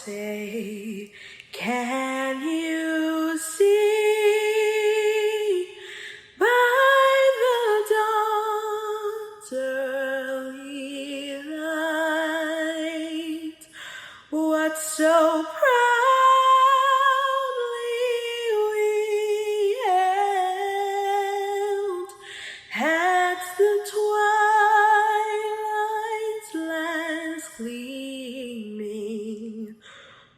say, can you see by the dawn's early light what so proudly we hailed at the twilight's last gleaming,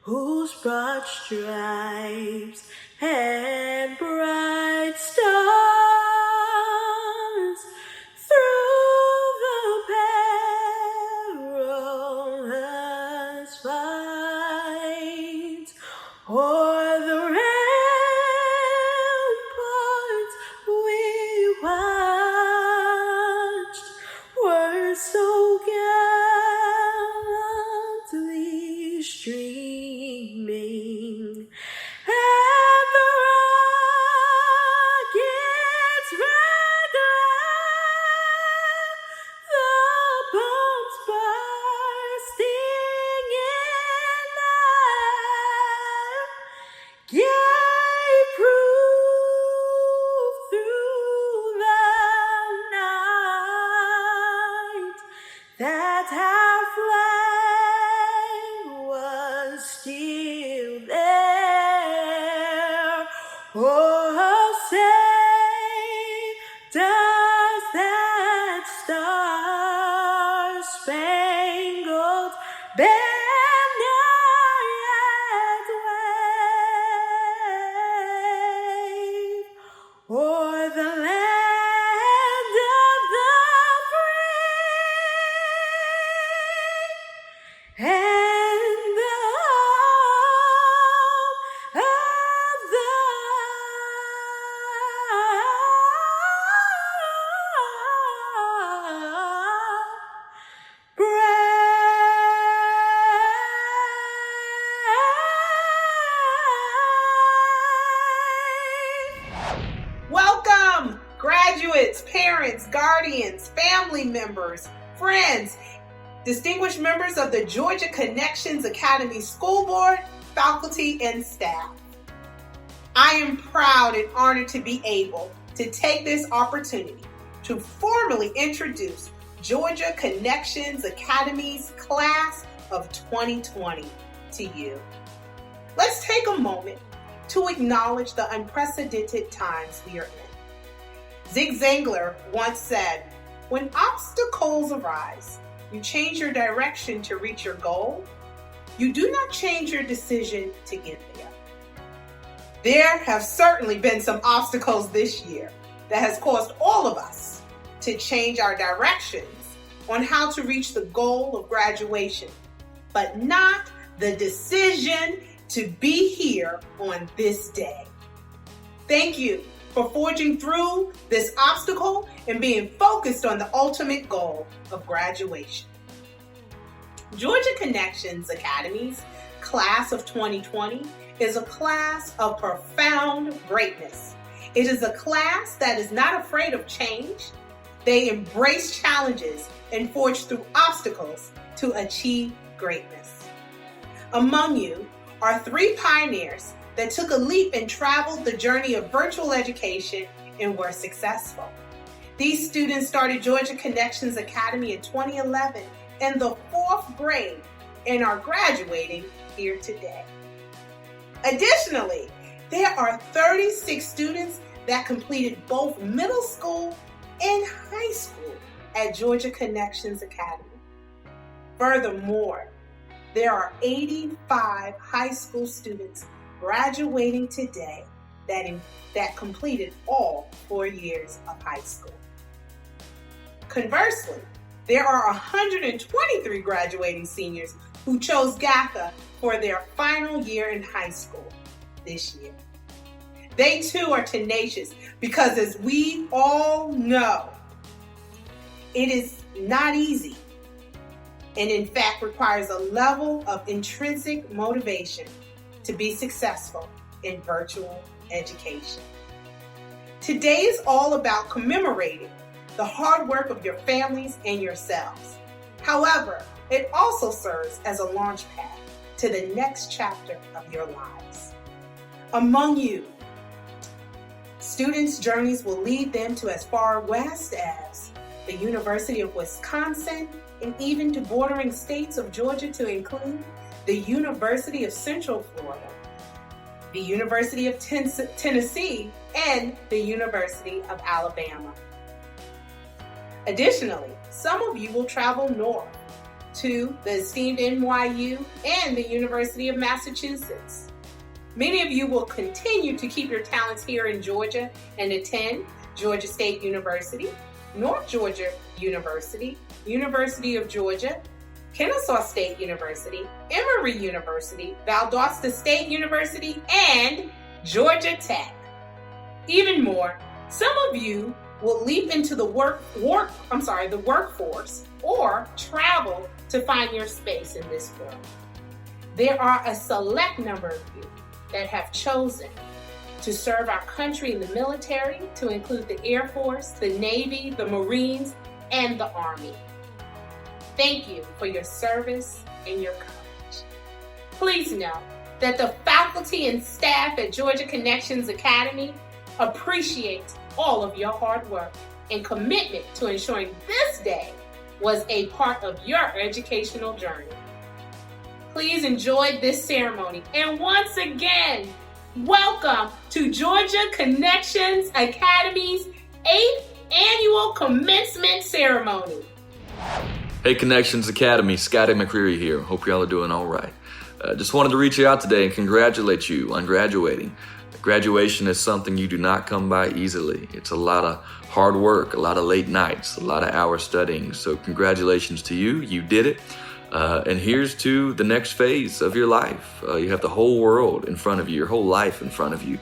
whose broad stripes and bright stars through the perilous fight o'er the ramparts we watched were so gallantly streaming, and the rockets red glare, the bombs bursting in air, gave proof through the night that our flag was still there. Oh, say, does that star-spangled banner yet wave o'er the land of the free and the home of the brave? Welcome, graduates, parents, guardians, family members, friends, distinguished members of the Georgia Connections Academy School Board, faculty, and staff. I am proud and honored to be able to take this opportunity to formally introduce Georgia Connections Academy's class of 2020 to you. Let's take a moment to acknowledge the unprecedented times we are in. Zig Ziglar once said, "When obstacles arise, you change your direction to reach your goal. You do not change your decision to get there." There have certainly been some obstacles this year that has caused all of us to change our directions on how to reach the goal of graduation, but not the decision to be here on this day. Thank you for forging through this obstacle and being focused on the ultimate goal of graduation. Georgia Connections Academy's class of 2020 is a class of profound greatness. It is a class that is not afraid of change. They embrace challenges and forge through obstacles to achieve greatness. Among you are 3 pioneers that took a leap and traveled the journey of virtual education and were successful. These students started Georgia Connections Academy in 2011 in the 4th grade and are graduating here today. Additionally, there are 36 students that completed both middle school and high school at Georgia Connections Academy. Furthermore, there are 85 high school students graduating today that completed all 4 years of high school. Conversely, there are 123 graduating seniors who chose GACA for their final year in high school this year. They too are tenacious because, as we all know, it is not easy and in fact requires a level of intrinsic motivation to be successful in virtual education. Today is all about commemorating the hard work of your families and yourselves. However, it also serves as a launch pad to the next chapter of your lives. Among you, students' journeys will lead them to as far west as the University of Wisconsin and even to bordering states of Georgia to include the University of Central Florida, the University of Tennessee, and the University of Alabama. Additionally, some of you will travel north to the esteemed NYU and the University of Massachusetts. Many of you will continue to keep your talents here in Georgia and attend Georgia State University, North Georgia University, University of Georgia, Kennesaw State University, Emory University, Valdosta State University, and Georgia Tech. Even more, some of you will leap into the workforce or travel to find your space in this world. There are a select number of you that have chosen to serve our country in the military, to include the Air Force, the Navy, the Marines, and the Army. Thank you for your service and your courage. Please know that the faculty and staff at Georgia Connections Academy appreciate all of your hard work and commitment to ensuring this day was a part of your educational journey. Please enjoy this ceremony. And once again, welcome to Georgia Connections Academy's 8th annual commencement ceremony. Hey Connections Academy, Scotty McCreary here. Hope y'all are doing all right. Just wanted to reach out today and congratulate you on graduating. Graduation is something you do not come by easily. It's a lot of hard work, a lot of late nights, a lot of hours studying. So congratulations to you. You did it. And here's to the next phase of your life. You have the whole world in front of you, your whole life in front of you.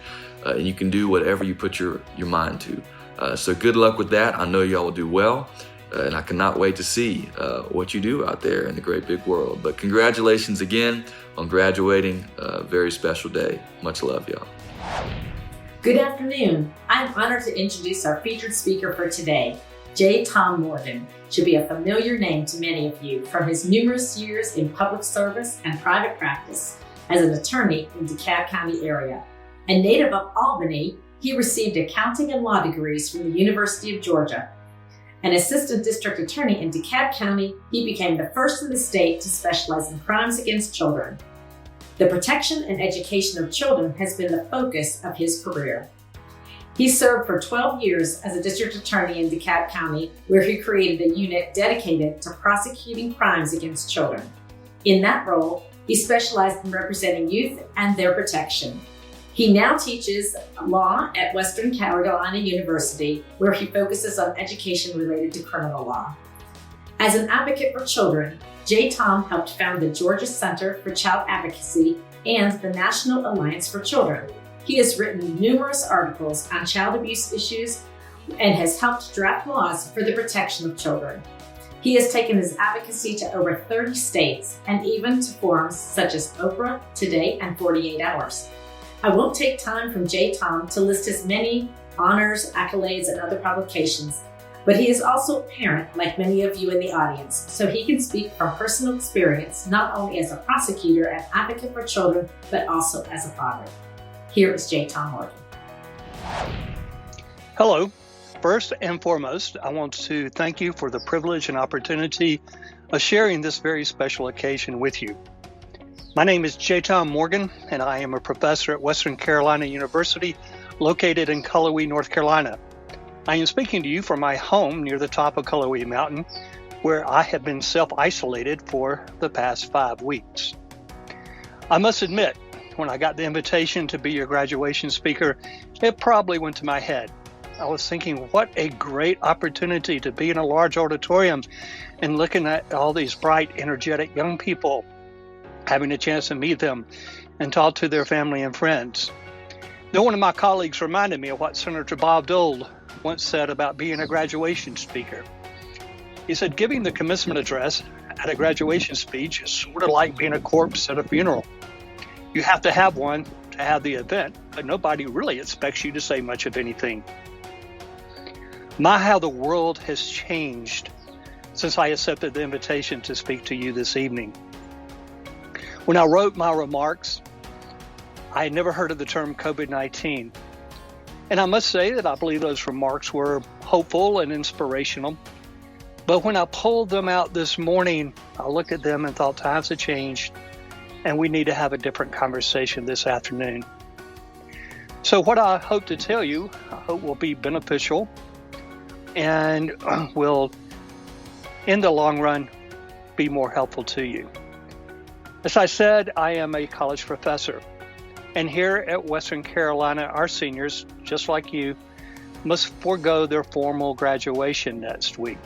And you can do whatever you put your mind to. So good luck with that. I know y'all will do well. And I cannot wait to see what you do out there in the great big world. But congratulations again on graduating. Very special day. Much love, y'all. Good afternoon. I'm honored to introduce our featured speaker for today. J. Tom Morgan should be a familiar name to many of you from his numerous years in public service and private practice as an attorney in DeKalb County area. A native of Albany, he received accounting and law degrees from the University of Georgia. An assistant district attorney in DeKalb County, he became the first in the state to specialize in crimes against children. The protection and education of children has been the focus of his career. He served for 12 years as a district attorney in DeKalb County, where he created a unit dedicated to prosecuting crimes against children. In that role, he specialized in representing youth and their protection. He now teaches law at Western Carolina University, where he focuses on education related to criminal law. As an advocate for children, J. Tom helped found the Georgia Center for Child Advocacy and the National Alliance for Children. He has written numerous articles on child abuse issues and has helped draft laws for the protection of children. He has taken his advocacy to over 30 states and even to forums such as Oprah, Today, and 48 Hours. I won't take time from J. Tom to list his many honors, accolades, and other publications, but he is also a parent like many of you in the audience, so he can speak from personal experience, not only as a prosecutor and advocate for children, but also as a father. Here is J. Tom Morgan. Hello. First and foremost, I want to thank you for the privilege and opportunity of sharing this very special occasion with you. My name is J. Tom Morgan, and I am a professor at Western Carolina University, located in Cullowhee, North Carolina. I am speaking to you from my home near the top of Cullowhee Mountain, where I have been self-isolated for the past 5 weeks. I must admit, when I got the invitation to be your graduation speaker, it probably went to my head. I was thinking, what a great opportunity to be in a large auditorium and looking at all these bright, energetic young people, having a chance to meet them and talk to their family and friends. Then one of my colleagues reminded me of what Senator Bob Dole once said about being a graduation speaker. He said, giving the commencement address at a graduation speech is sort of like being a corpse at a funeral. You have to have one to have the event, but nobody really expects you to say much of anything. My, how the world has changed since I accepted the invitation to speak to you this evening. When I wrote my remarks, I had never heard of the term COVID-19. And I must say that I believe those remarks were hopeful and inspirational. But when I pulled them out this morning, I looked at them and thought times have changed and we need to have a different conversation this afternoon. So what I hope to tell you, I hope will be beneficial and will, in the long run, be more helpful to you. As I said, I am a college professor. And here at Western Carolina, our seniors, just like you, must forego their formal graduation next week.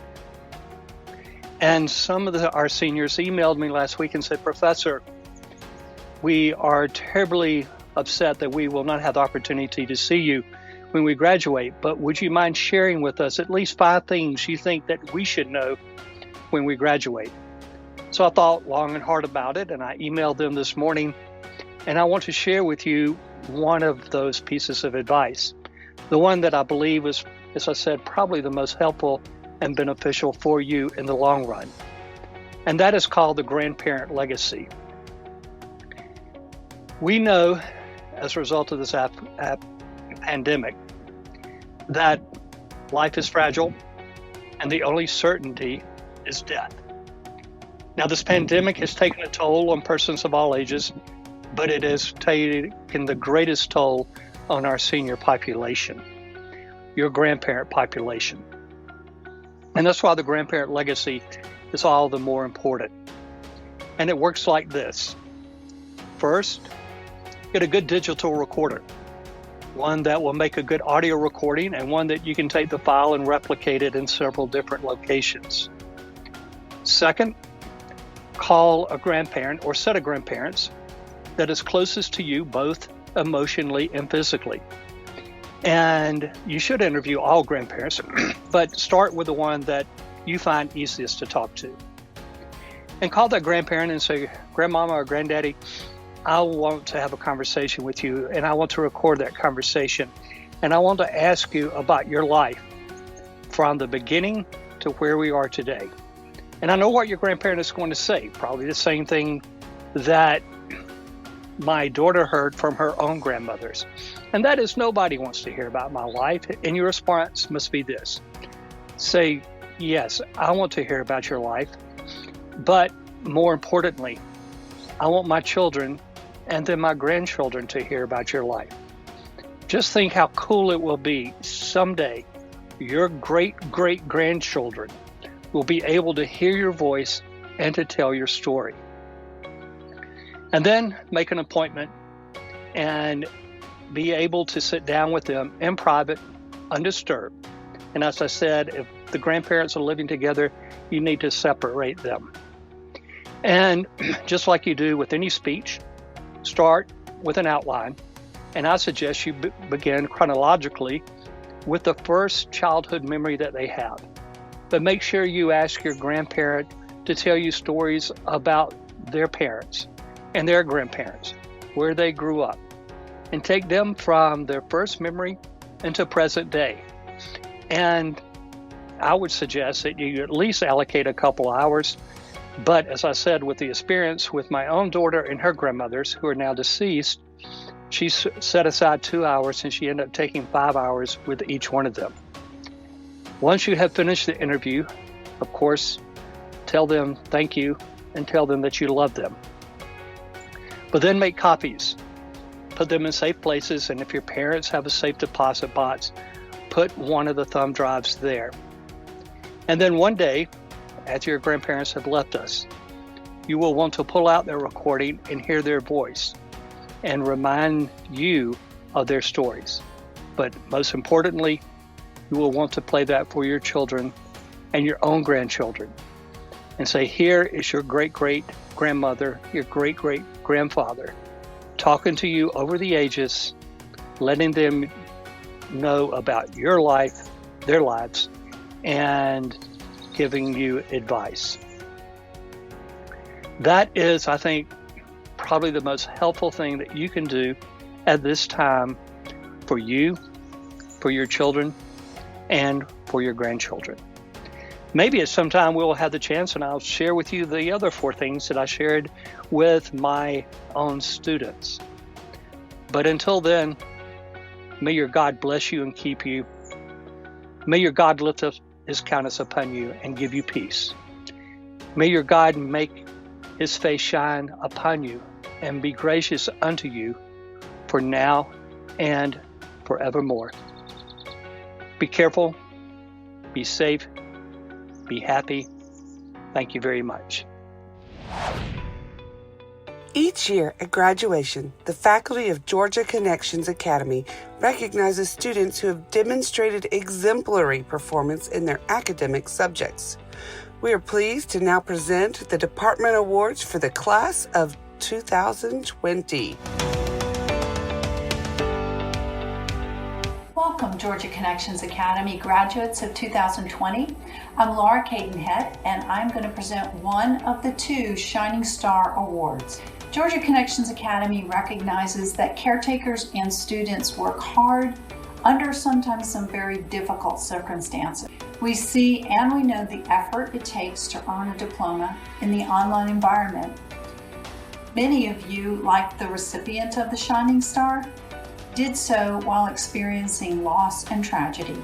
And some of our seniors emailed me last week and said, Professor, we are terribly upset that we will not have the opportunity to see you when we graduate, but would you mind sharing with us at least 5 things you think that we should know when we graduate? So I thought long and hard about it, and I emailed them this morning, and I want to share with you one of those pieces of advice, the one that I believe is, as I said, probably the most helpful and beneficial for you in the long run. And that is called the grandparent legacy. We know, as a result of this pandemic, that life is fragile and the only certainty is death. Now, this pandemic has taken a toll on persons of all ages, but it has taken the greatest toll on our senior population, your grandparent population. And that's why the grandparent legacy is all the more important. And it works like this. First, get a good digital recorder, one that will make a good audio recording and one that you can take the file and replicate it in several different locations. Second, call a grandparent or set of grandparents that is closest to you both emotionally and physically. And you should interview all grandparents, but start with the one that you find easiest to talk to. And call that grandparent and say, Grandmama or Granddaddy, I want to have a conversation with you, and I want to record that conversation. And I want to ask you about your life from the beginning to where we are today. And I know what your grandparent is going to say, probably the same thing that my daughter heard from her own grandmothers. And that is, nobody wants to hear about my life. And your response must be this. Say, yes, I want to hear about your life. But more importantly, I want my children and then my grandchildren to hear about your life. Just think how cool it will be someday. Your great-great-grandchildren will be able to hear your voice and to tell your story. And then make an appointment and be able to sit down with them in private, undisturbed. And as I said, if the grandparents are living together, you need to separate them. And just like you do with any speech, start with an outline. And I suggest you begin chronologically with the first childhood memory that they have. But make sure you ask your grandparent to tell you stories about their parents and their grandparents, where they grew up, and take them from their first memory into present day. And I would suggest that you at least allocate a couple hours. But as I said, with the experience with my own daughter and her grandmothers, who are now deceased, she set aside 2 hours and she ended up taking 5 hours with each one of them. Once you have finished the interview, of course, tell them thank you and tell them that you love them. But then make copies. Put them in safe places, and if your parents have a safe deposit box, put one of the thumb drives there. And then one day, after your grandparents have left us, you will want to pull out their recording and hear their voice and remind you of their stories. But most importantly, you will want to play that for your children and your own grandchildren and say, here is your great-great-grandmother, your great-great-grandfather, talking to you over the ages, letting them know about your life, their lives, and giving you advice. That is, I think, probably the most helpful thing that you can do at this time for you, for your children, and for your grandchildren. Maybe at some time we'll have the chance and I'll share with you the other 4 things that I shared with my own students. But until then, may your God bless you and keep you. May your God lift up his countenance upon you and give you peace. May your God make his face shine upon you and be gracious unto you for now and forevermore. Be careful, be safe, be happy. Thank you very much. Each year at graduation, the faculty of Georgia Connections Academy recognizes students who have demonstrated exemplary performance in their academic subjects. We are pleased to now present the Department Awards for the class of 2020. Welcome, Georgia Connections Academy graduates of 2020. I'm Laura Cadenhead, and I'm going to present one of the two Shining Star Awards. Georgia Connections Academy recognizes that caretakers and students work hard under sometimes some very difficult circumstances. We see and we know the effort it takes to earn a diploma in the online environment. Many of you, like the recipient of the Shining Star, did so while experiencing loss and tragedy.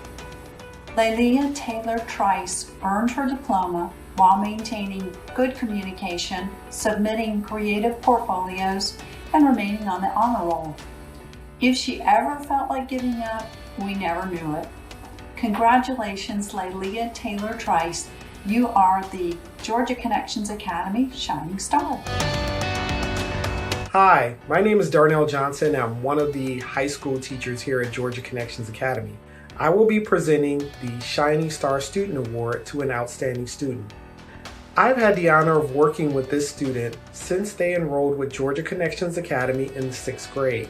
Lelia Taylor Trice earned her diploma while maintaining good communication, submitting creative portfolios, and remaining on the honor roll. If she ever felt like giving up, we never knew it. Congratulations, Lelia Taylor Trice. You are the Georgia Connections Academy Shining Star. Hi, my name is Darnell Johnson. I'm one of the high school teachers here at Georgia Connections Academy. I will be presenting the Shining Star Student Award to an outstanding student. I've had the honor of working with this student since they enrolled with Georgia Connections Academy in the 6th grade.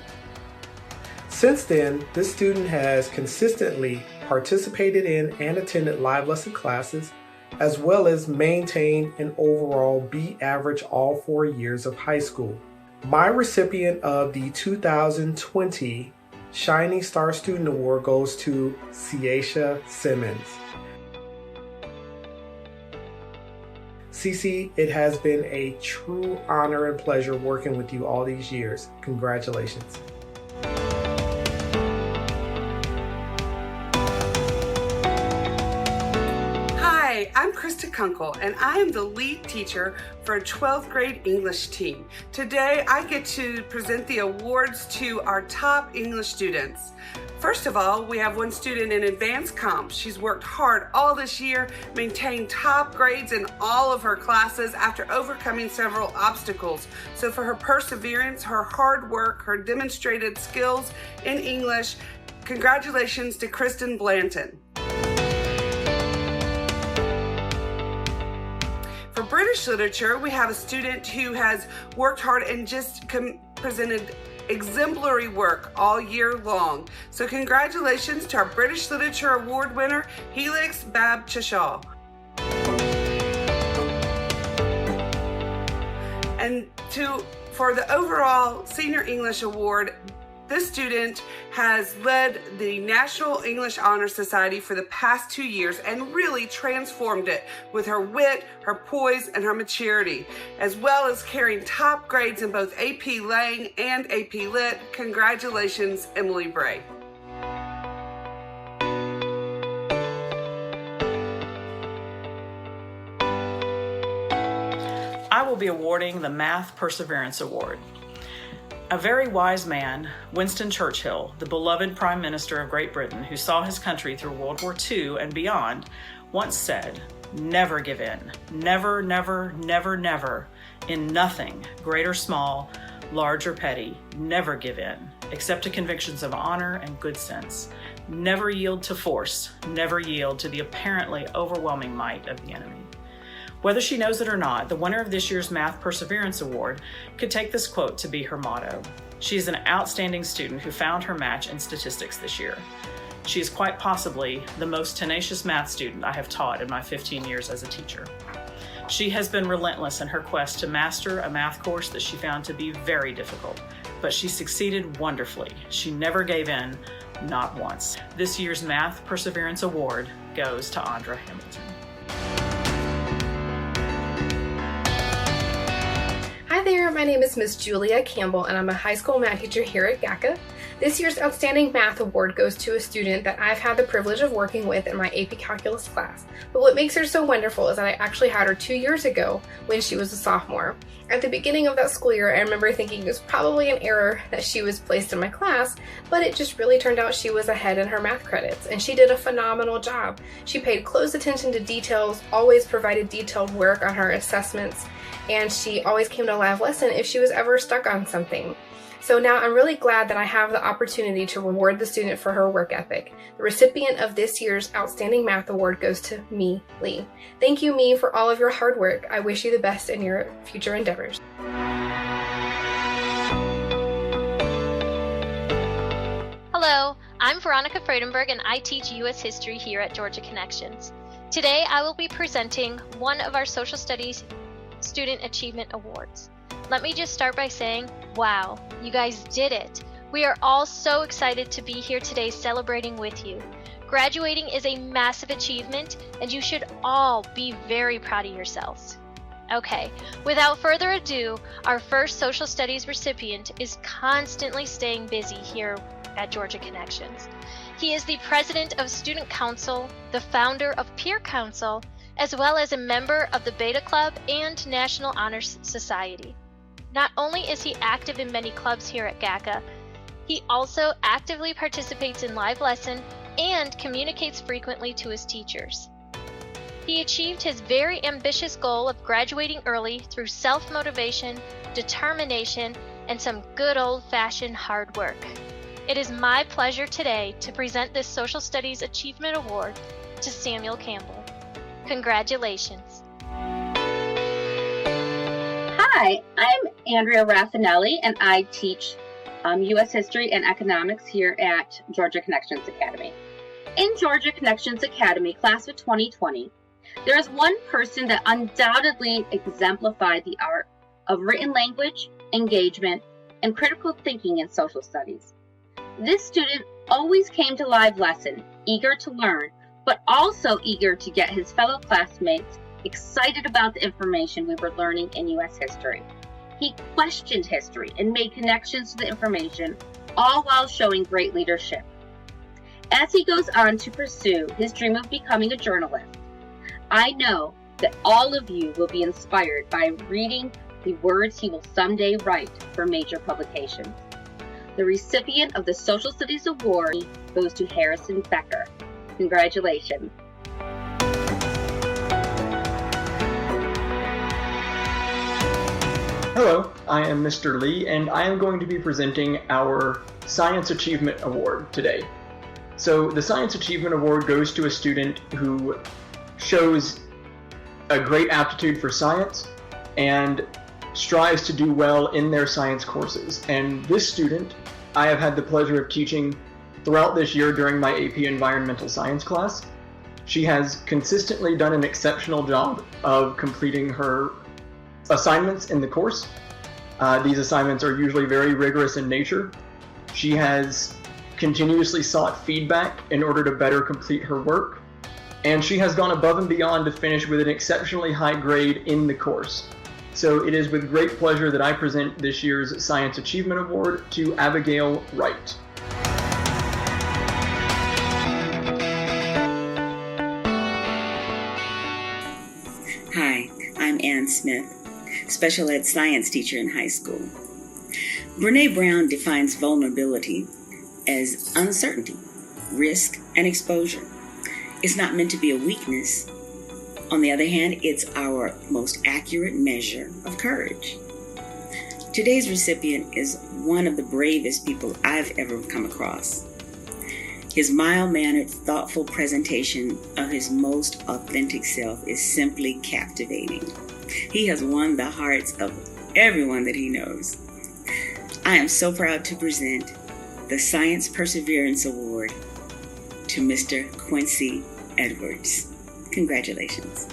Since then, this student has consistently participated in and attended live lesson classes, as well as maintained an overall B average all 4 years of high school. My recipient of the 2020 Shining Star Student Award goes to Ciesha Simmons. Cece, it has been a true honor and pleasure working with you all these years. Congratulations. Hi, I'm Krista Kunkel, and I am the lead teacher for a 12th grade English team. Today, I get to present the awards to our top English students. First of all, we have one student in advanced comp. She's worked hard all this year, maintained top grades in all of her classes after overcoming several obstacles. So for her perseverance, her hard work, her demonstrated skills in English, congratulations to Kristen Blanton. For British literature, we have a student who has worked hard and just presented exemplary work all year long. So congratulations to our British Literature Award winner, Helix Babchashaw. And for the overall Senior English Award, this student has led the National English Honor Society for the past 2 years and really transformed it with her wit, her poise, and her maturity, as well as carrying top grades in both AP Lang and AP Lit. Congratulations, Emily Bray. I will be awarding the Math Perseverance Award. A very wise man, Winston Churchill, the beloved Prime Minister of Great Britain, who saw his country through World War II and beyond, once said, "Never give in. Never, never, never, never. In nothing, great or small, large or petty, never give in, except to convictions of honor and good sense. Never yield to force. Never yield to the apparently overwhelming might of the enemy." Whether she knows it or not, the winner of this year's Math Perseverance Award could take this quote to be her motto. She is an outstanding student who found her match in statistics this year. She is quite possibly the most tenacious math student I have taught in my 15 years as a teacher. She has been relentless in her quest to master a math course that she found to be very difficult, but she succeeded wonderfully. She never gave in, not once. This year's Math Perseverance Award goes to Andra Hamilton. Hi there, there, my name is Ms. Julia Campbell, and I'm a high school math teacher here at GACA. This year's Outstanding Math Award goes to a student that I've had the privilege of working with in my AP Calculus class. But what makes her so wonderful is that I actually had her 2 years ago when she was a sophomore. At the beginning of that school year, I remember thinking it was probably an error that she was placed in my class, but it just really turned out she was ahead in her math credits, and she did a phenomenal job. She paid close attention to details, always provided detailed work on her assessments, and she always came to a live lesson if she was ever stuck on something. So now I'm really glad that I have the opportunity to reward the student for her work ethic. The recipient of this year's Outstanding Math Award goes to Me, Lee. Thank you, Me, for all of your hard work. I wish you the best in your future endeavors. Hello, I'm Veronica Friedenberg and I teach U.S. History here at Georgia Connections. Today I will be presenting one of our Social Studies Student Achievement Awards. Let me just start by saying, wow, you guys did it. We are all so excited to be here today celebrating with you. Graduating is a massive achievement and you should all be very proud of yourselves. Okay, without further ado, our first Social Studies recipient is constantly staying busy here at Georgia Connections. He is the president of Student Council, the founder of Peer Council, as well as a member of the Beta Club and National Honor Society. Not only is he active in many clubs here at GACA, he also actively participates in live lesson and communicates frequently to his teachers. He achieved his very ambitious goal of graduating early through self-motivation, determination, and some good old-fashioned hard work. It is my pleasure today to present this Social Studies Achievement Award to Samuel Campbell. Congratulations. Hi, I'm Andrea Raffinelli, and I teach U.S. History and Economics here at Georgia Connections Academy. In Georgia Connections Academy, class of 2020, there is one person that undoubtedly exemplified the art of written language, engagement, and critical thinking in social studies. This student always came to live lesson, eager to learn, but also eager to get his fellow classmates excited about the information we were learning in U.S. history. He questioned history and made connections to the information, all while showing great leadership. As he goes on to pursue his dream of becoming a journalist, I know that all of you will be inspired by reading the words he will someday write for major publications. The recipient of the Social Studies Award goes to Harrison Becker. Congratulations. Hello, I am Mr. Lee, and I am going to be presenting our Science Achievement Award today. So the Science Achievement Award goes to a student who shows a great aptitude for science and strives to do well in their science courses. And this student, I have had the pleasure of teaching throughout this year during my AP Environmental Science class. She has consistently done an exceptional job of completing her assignments in the course. These assignments are usually very rigorous in nature. She has continuously sought feedback in order to better complete her work, and she has gone above and beyond to finish with an exceptionally high grade in the course. So it is with great pleasure that I present this year's Science Achievement Award to Abigail Wright. Hi, I'm Ann Smith, special ed science teacher in high school. Brene Brown defines vulnerability as uncertainty, risk, and exposure. It's not meant to be a weakness. On the other hand, it's our most accurate measure of courage. Today's recipient is one of the bravest people I've ever come across. His mild-mannered, thoughtful presentation of his most authentic self is simply captivating. He has won the hearts of everyone that he knows. I am so proud to present the Science Perseverance Award to Mr. Quincy Edwards. Congratulations.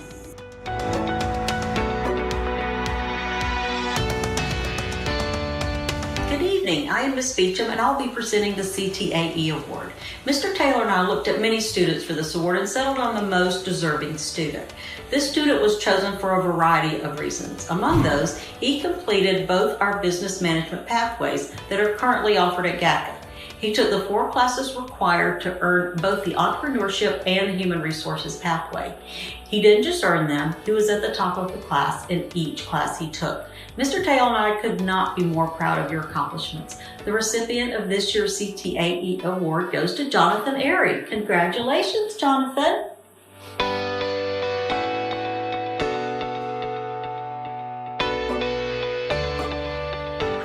Good evening. evening. I am Ms. Beecham, and I'll be presenting the CTAE Award. Mr. Taylor and I looked at many students for this award and settled on the most deserving student. This student was chosen for a variety of reasons. Among those, he completed both our business management pathways that are currently offered at GACA. He took the 4 classes required to earn both the entrepreneurship and the human resources pathway. He didn't just earn them, he was at the top of the class in each class he took. Mr. Taylor and I could not be more proud of your accomplishments. The recipient of this year's CTAE Award goes to Jonathan Airy. Congratulations, Jonathan.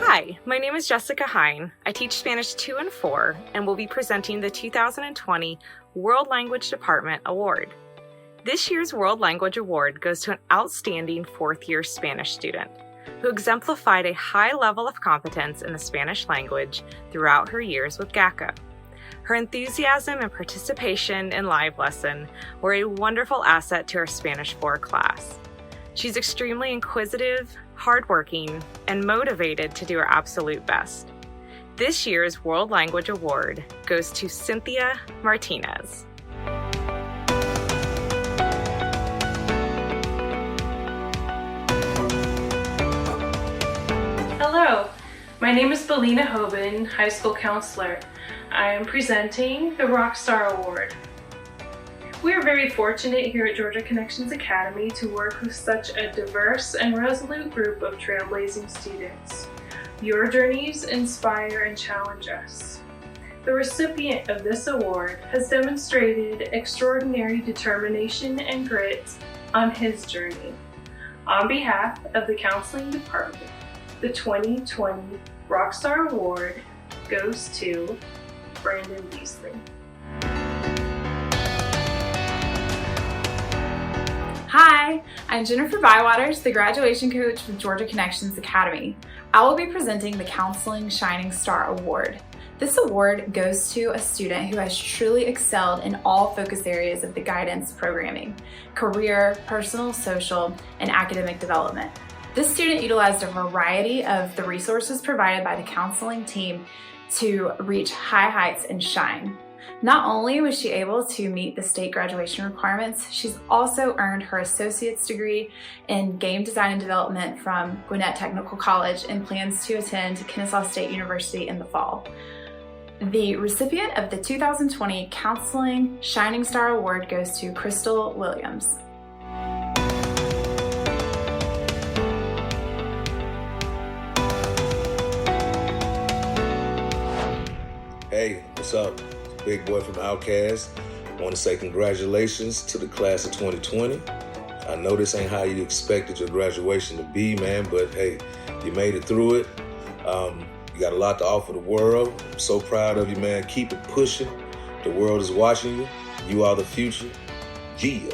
Hi, my name is Jessica Hine. I teach Spanish 2 and 4 and will be presenting the 2020 World Language Department Award. This year's World Language Award goes to an outstanding 4th-year Spanish student who exemplified a high level of competence in the Spanish language throughout her years with GACA. Her enthusiasm and participation in live lesson were a wonderful asset to our Spanish 4 class. She's extremely inquisitive, hardworking, and motivated to do her absolute best. This year's World Language Award goes to Cynthia Martinez. Hello, my name is Belina Hoban, high school counselor. I am presenting the Rockstar Award. We are very fortunate here at Georgia Connections Academy to work with such a diverse and resolute group of trailblazing students. Your journeys inspire and challenge us. The recipient of this award has demonstrated extraordinary determination and grit on his journey. On behalf of the Counseling Department, the 2020 Rockstar Award goes to Brandon Beasley. Hi, I'm Jennifer Bywaters, the graduation coach with Georgia Connections Academy. I will be presenting the Counseling Shining Star Award. This award goes to a student who has truly excelled in all focus areas of the guidance programming: career, personal, social, and academic development. This student utilized a variety of the resources provided by the counseling team to reach high heights and shine. Not only was she able to meet the state graduation requirements, she's also earned her associate's degree in game design and development from Gwinnett Technical College and plans to attend Kennesaw State University in the fall. The recipient of the 2020 Counseling Shining Star Award goes to Crystal Williams. Hey, what's up? Big boy from Outcast. I want to say congratulations to the class of 2020. I know this ain't how you expected your graduation to be, man, but hey, you made it through it. You got a lot to offer the world. I'm so proud of you, man. Keep it pushing. The world is watching you. You are the future. Yeah.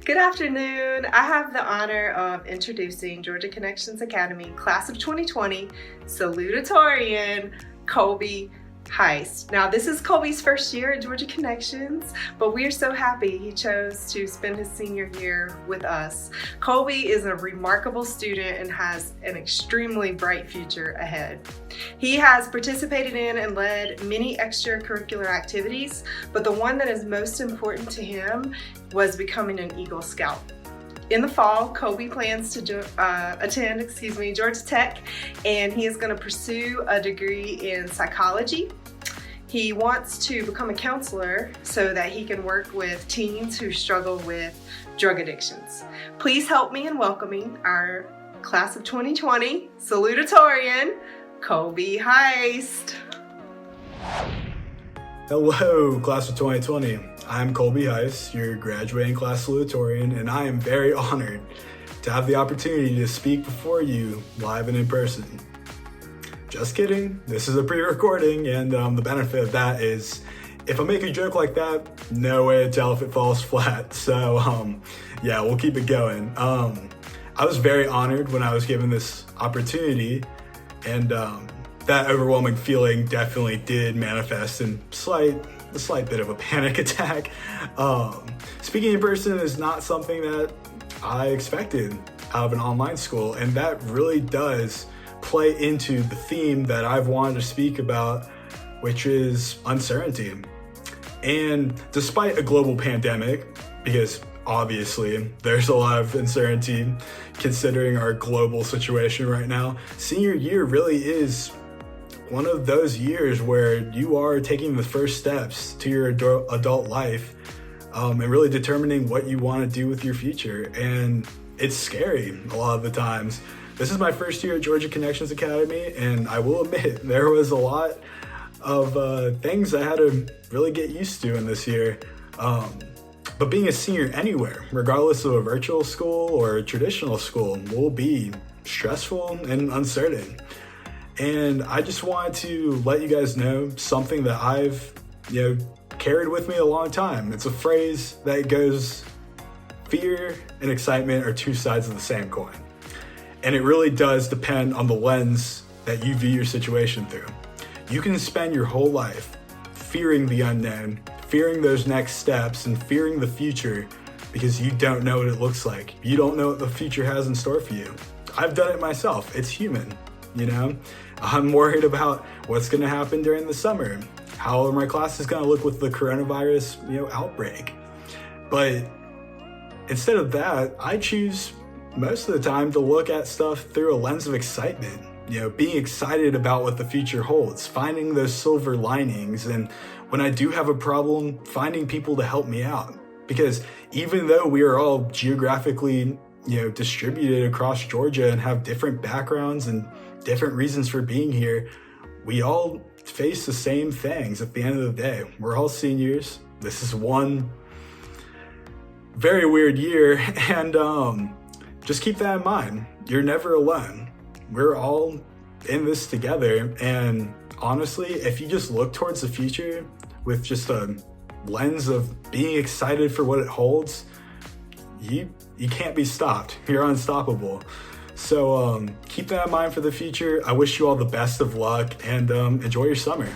Good afternoon. I have the honor of introducing Georgia Connections Academy Class of 2020 Salutatorian Colby Heist. Now, this is Colby's first year at Georgia Connections, but we are so happy he chose to spend his senior year with us. Colby is a remarkable student and has an extremely bright future ahead. He has participated in and led many extracurricular activities, but the one that is most important to him was becoming an Eagle Scout. In the fall, Colby plans to attend Georgia Tech, and he is going to pursue a degree in psychology. He wants to become a counselor so that he can work with teens who struggle with drug addictions. Please help me in welcoming our class of 2020 Salutatorian, Colby Heist. Hello, class of 2020. I'm Colby Heist, your graduating class salutatorian, and I am very honored to have the opportunity to speak before you live and in person. Just kidding, this is a pre-recording, and the benefit of that is if I make a joke like that, no way to tell if it falls flat. So yeah, we'll keep it going. I was very honored when I was given this opportunity, and that overwhelming feeling definitely did manifest in a slight bit of a panic attack. Speaking in person is not something that I expected out of an online school, and that really does play into the theme that I've wanted to speak about, which is uncertainty. And despite a global pandemic, because obviously there's a lot of uncertainty considering our global situation right now, senior year really is one of those years where you are taking the first steps to your adult life and really determining what you want to do with your future. And it's scary a lot of the times. This is my first year at Georgia Connections Academy, and I will admit there was a lot of things I had to really get used to in this year. But being a senior anywhere, regardless of a virtual school or a traditional school, will be stressful and uncertain. And I just wanted to let you guys know something that I've, carried with me a long time. It's a phrase that goes, fear and excitement are two sides of the same coin. And it really does depend on the lens that you view your situation through. You can spend your whole life fearing the unknown, fearing those next steps, and fearing the future because you don't know what it looks like. You don't know what the future has in store for you. I've done it myself. It's human, I'm worried about what's going to happen during the summer. How are my classes going to look with the coronavirus, outbreak? But instead of that, I choose most of the time to look at stuff through a lens of excitement. Being excited about what the future holds, finding those silver linings, and when I do have a problem, finding people to help me out. Because even though we are all geographically, distributed across Georgia and have different backgrounds and different reasons for being here, we all face the same things at the end of the day. We're all seniors. This is one very weird year, and just keep that in mind. You're never alone. We're all in this together, and honestly, if you just look towards the future with just a lens of being excited for what it holds, you can't be stopped. You're unstoppable. So keep that in mind for the future. I wish you all the best of luck, and enjoy your summer.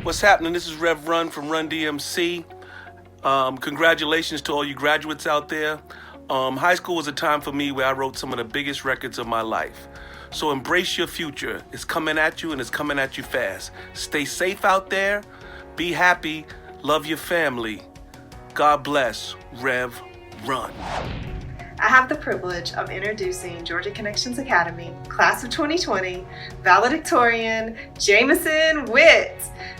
What's happening? This is Rev Run from Run DMC. Congratulations to all you graduates out there. High school was a time for me where I wrote some of the biggest records of my life. So embrace your future. It's coming at you, and it's coming at you fast. Stay safe out there. Be happy. Love your family. God bless. Rev Run. I have the privilege of introducing Georgia Connections Academy, class of 2020, valedictorian, Jameson Witt.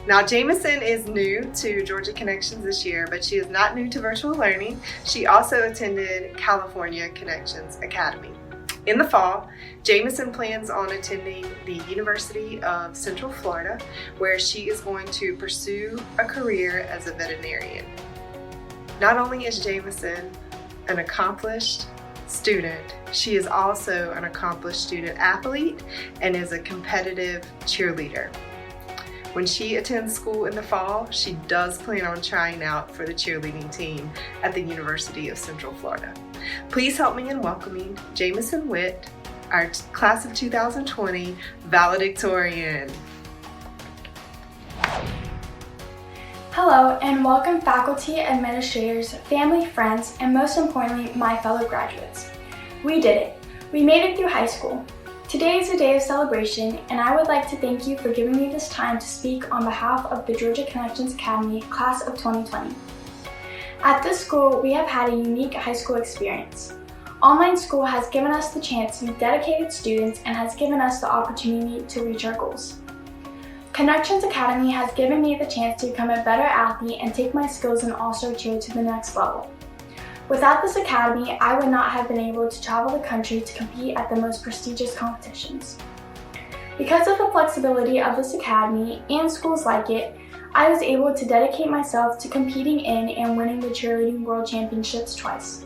Now, Jameson is new to Georgia Connections this year, but she is not new to virtual learning. She also attended California Connections Academy. In the fall, Jameson plans on attending the University of Central Florida, where she is going to pursue a career as a veterinarian. Not only is Jameson an accomplished student, she is also an accomplished student athlete and is a competitive cheerleader. When she attends school in the fall, she does plan on trying out for the cheerleading team at the University of Central Florida. Please help me in welcoming Jameson Witt, our class of 2020 valedictorian. Hello and welcome faculty, administrators, family, friends, and most importantly, my fellow graduates. We did it. We made it through high school. Today is a day of celebration, and I would like to thank you for giving me this time to speak on behalf of the Georgia Connections Academy class of 2020. At this school, we have had a unique high school experience. Online school has given us the chance to be dedicated students and has given us the opportunity to reach our goals. Connections Academy has given me the chance to become a better athlete and take my skills in all-star cheer to the next level. Without this academy, I would not have been able to travel the country to compete at the most prestigious competitions. Because of the flexibility of this academy and schools like it, I was able to dedicate myself to competing in and winning the cheerleading world championships twice.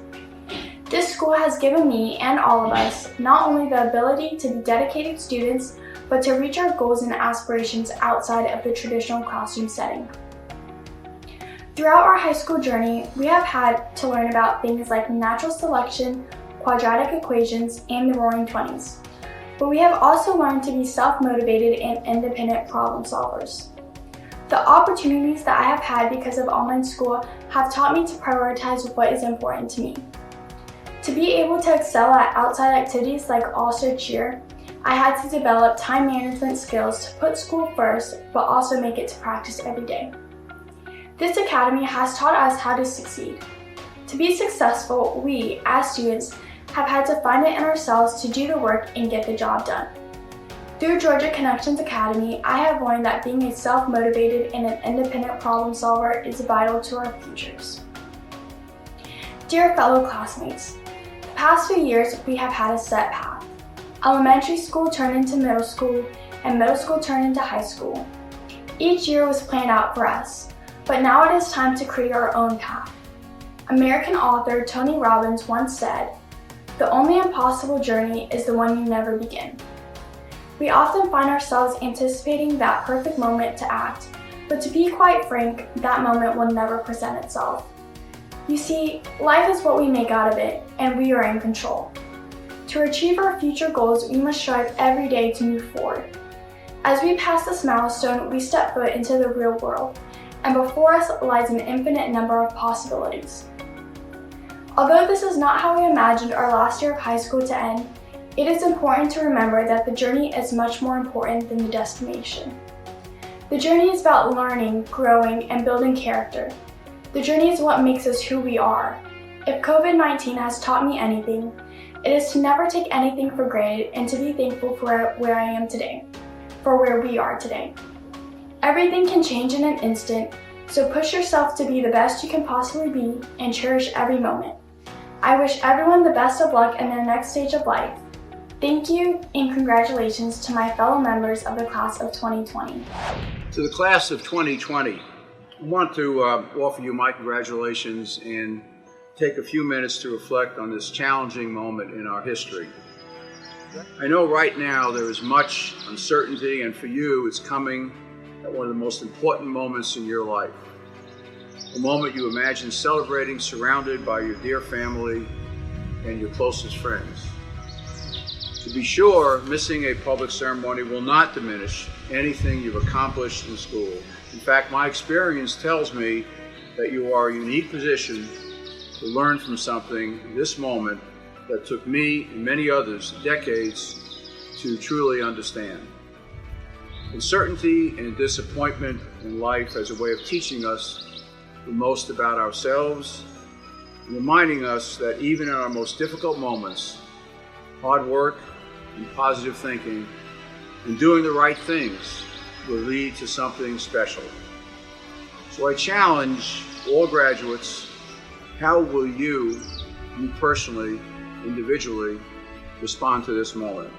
This school has given me and all of us not only the ability to be dedicated students, but to reach our goals and aspirations outside of the traditional classroom setting. Throughout our high school journey, we have had to learn about things like natural selection, quadratic equations, and the Roaring Twenties. But we have also learned to be self-motivated and independent problem solvers. The opportunities that I have had because of online school have taught me to prioritize what is important to me. To be able to excel at outside activities like all-star cheer, I had to develop time management skills to put school first, but also make it to practice every day. This academy has taught us how to succeed. To be successful, we, as students, have had to find it in ourselves to do the work and get the job done. Through Georgia Connections Academy, I have learned that being a self-motivated and an independent problem solver is vital to our futures. Dear fellow classmates, the past few years we have had a set path. Elementary school turned into middle school, and middle school turned into high school. Each year was planned out for us, but now it is time to create our own path. American author Tony Robbins once said, "The only impossible journey is the one you never begin." We often find ourselves anticipating that perfect moment to act, but to be quite frank, that moment will never present itself. You see, life is what we make out of it, and we are in control. To achieve our future goals, we must strive every day to move forward. As we pass this milestone, we step foot into the real world, and before us lies an infinite number of possibilities. Although this is not how we imagined our last year of high school to end, it is important to remember that the journey is much more important than the destination. The journey is about learning, growing, and building character. The journey is what makes us who we are. If COVID-19 has taught me anything, it is to never take anything for granted and to be thankful for where I am today, for where we are today. Everything can change in an instant, so push yourself to be the best you can possibly be and cherish every moment. I wish everyone the best of luck in their next stage of life. Thank you and congratulations to my fellow members of the class of 2020. To the class of 2020, I want to offer you my congratulations and take a few minutes to reflect on this challenging moment in our history. I know right now there is much uncertainty, and for you it's coming at one of the most important moments in your life. A moment you imagine celebrating surrounded by your dear family and your closest friends. To be sure, missing a public ceremony will not diminish anything you've accomplished in school. In fact, my experience tells me that you are in a unique position to learn from something in this moment that took me and many others decades to truly understand. Uncertainty and disappointment in life has a way of teaching us the most about ourselves, and reminding us that even in our most difficult moments, hard work and positive thinking and doing the right things will lead to something special. So I challenge all graduates, how will you personally, individually, respond to this moment?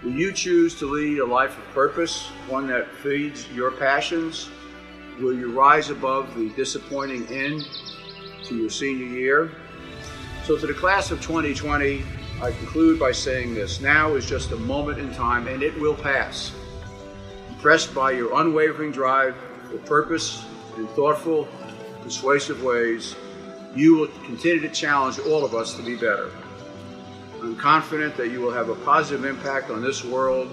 Will you choose to lead a life of purpose, one that feeds your passions? Will you rise above the disappointing end to your senior year? So to the class of 2020, I conclude by saying this: now is just a moment in time, and it will pass. Impressed by your unwavering drive for purpose in thoughtful, persuasive ways, you will continue to challenge all of us to be better. I'm confident that you will have a positive impact on this world,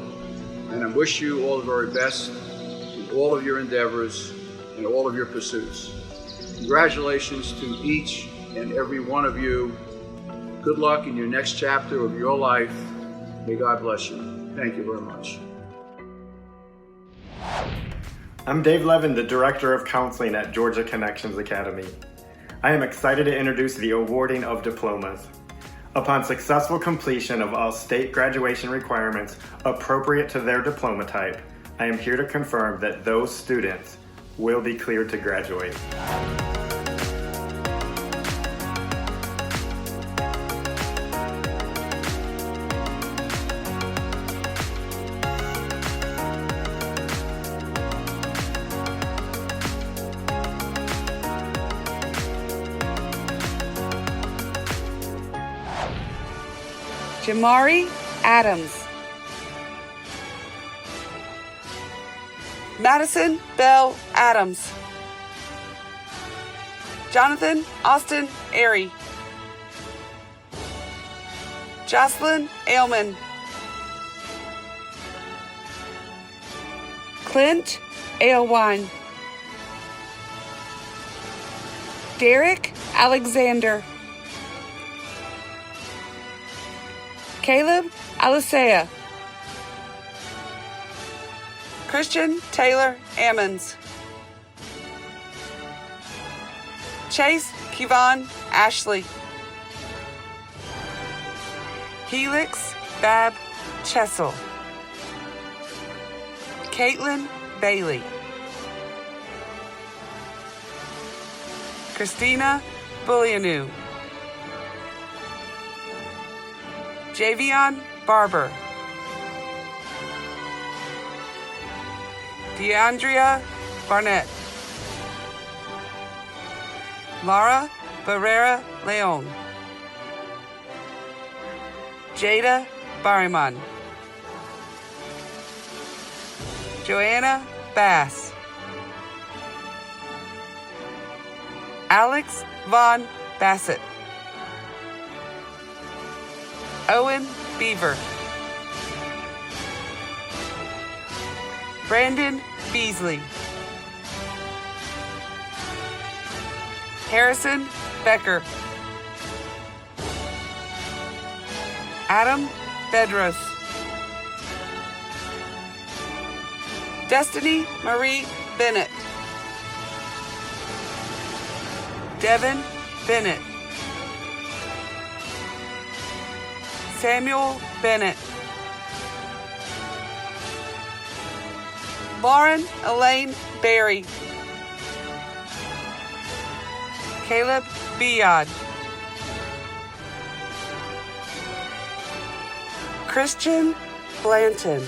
and I wish you all the very best in all of your endeavors and all of your pursuits. Congratulations to each and every one of you. Good luck in your next chapter of your life. May God bless you. Thank you very much. I'm Dave Levin, the Director of Counseling at Georgia Connections Academy. I am excited to introduce the awarding of diplomas. Upon successful completion of all state graduation requirements appropriate to their diploma type, I am here to confirm that those students will be cleared to graduate. Jamari Adams. Madison Bell Adams. Jonathan Austin Airy. Jocelyn Ailman. Clint Aylwine. Derek Alexander. Caleb Alisea. Christian Taylor Ammons. Chase Kevon Ashley. Helix Bab Chessel. Caitlin Bailey. Christina Bullianu. Javion Barber. DeAndrea Barnett. Lara Barrera Leon. Jada Bariman. Joanna Bass. Alex Von Bassett. Owen Beaver. Brandon Beasley. Harrison Becker. Adam Bedros. Destiny Marie Bennett. Devin Bennett. Samuel Bennett. Lauren Elaine Berry. Caleb Biad. Christian Blanton.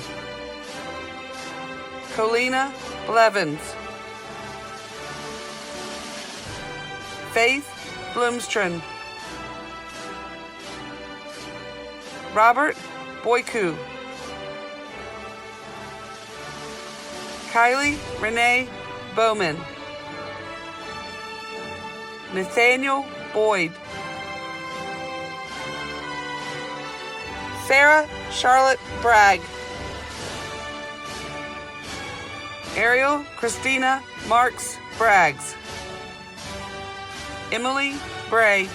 Colina Blevins. Faith Bloomstrom. Robert Boyku. Kylie Renee Bowman. Nathaniel Boyd. Sarah Charlotte Bragg. Ariel Christina Marks Braggs. Emily Bray.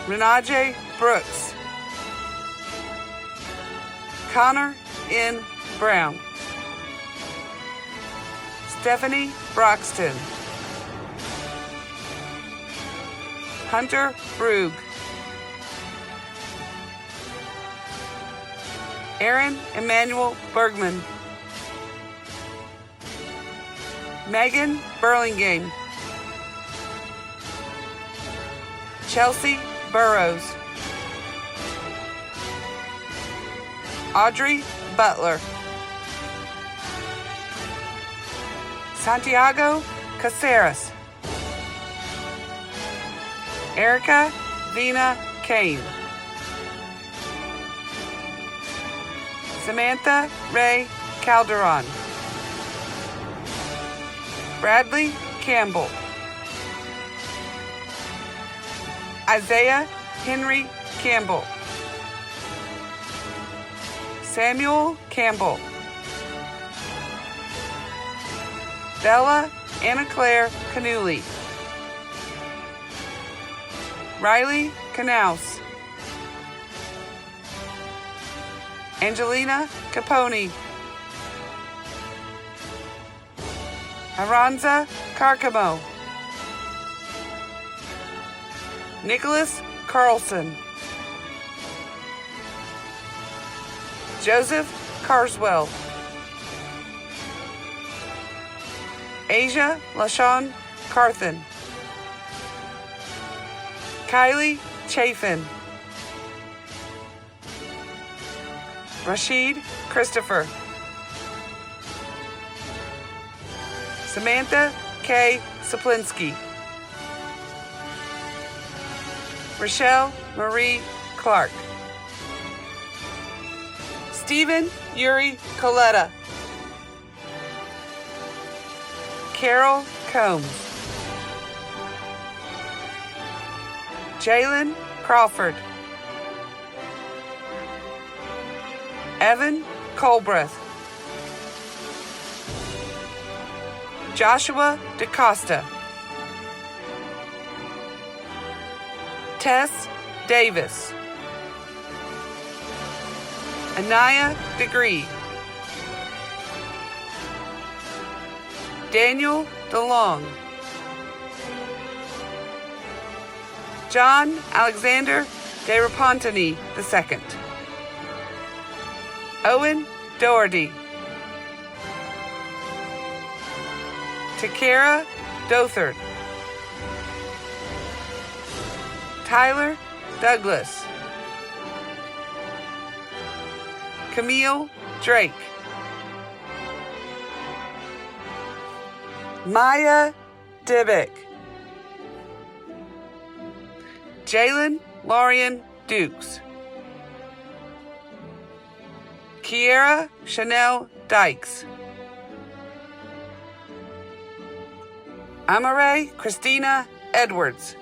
Renaje Brooks. Connor N. Brown. Stephanie Broxton. Hunter Brugg. Aaron Emmanuel Bergman. Megan Burlingame. Chelsea Burrows. Audrey Butler. Santiago Caceres. Erica Vina Kane. Samantha Ray Calderon. Bradley Campbell. Isaiah Henry Campbell. Samuel Campbell. Bella Anna Claire Canuli. Riley Knaus. Angelina Capone. Aranza Carcamo. Nicholas Carlson. Joseph Carswell. Asia LaShawn Carthen. Kylie Chafin. Rashid Christopher. Samantha K. Saplinski. Rochelle Marie Clark. Stephen Yuri Coletta. Carol Combs. Jalen Crawford. Evan Colbreth. Joshua DaCosta. Tess Davis. Anaya Degree, Daniel DeLong, John Alexander de Repontini II, Owen Doherty, Takara Dothard, Tyler Douglas, Camille Drake, Maya Dibick, Jalen Lorian Dukes, Kiera Chanel Dykes, Amare Christina Edwards,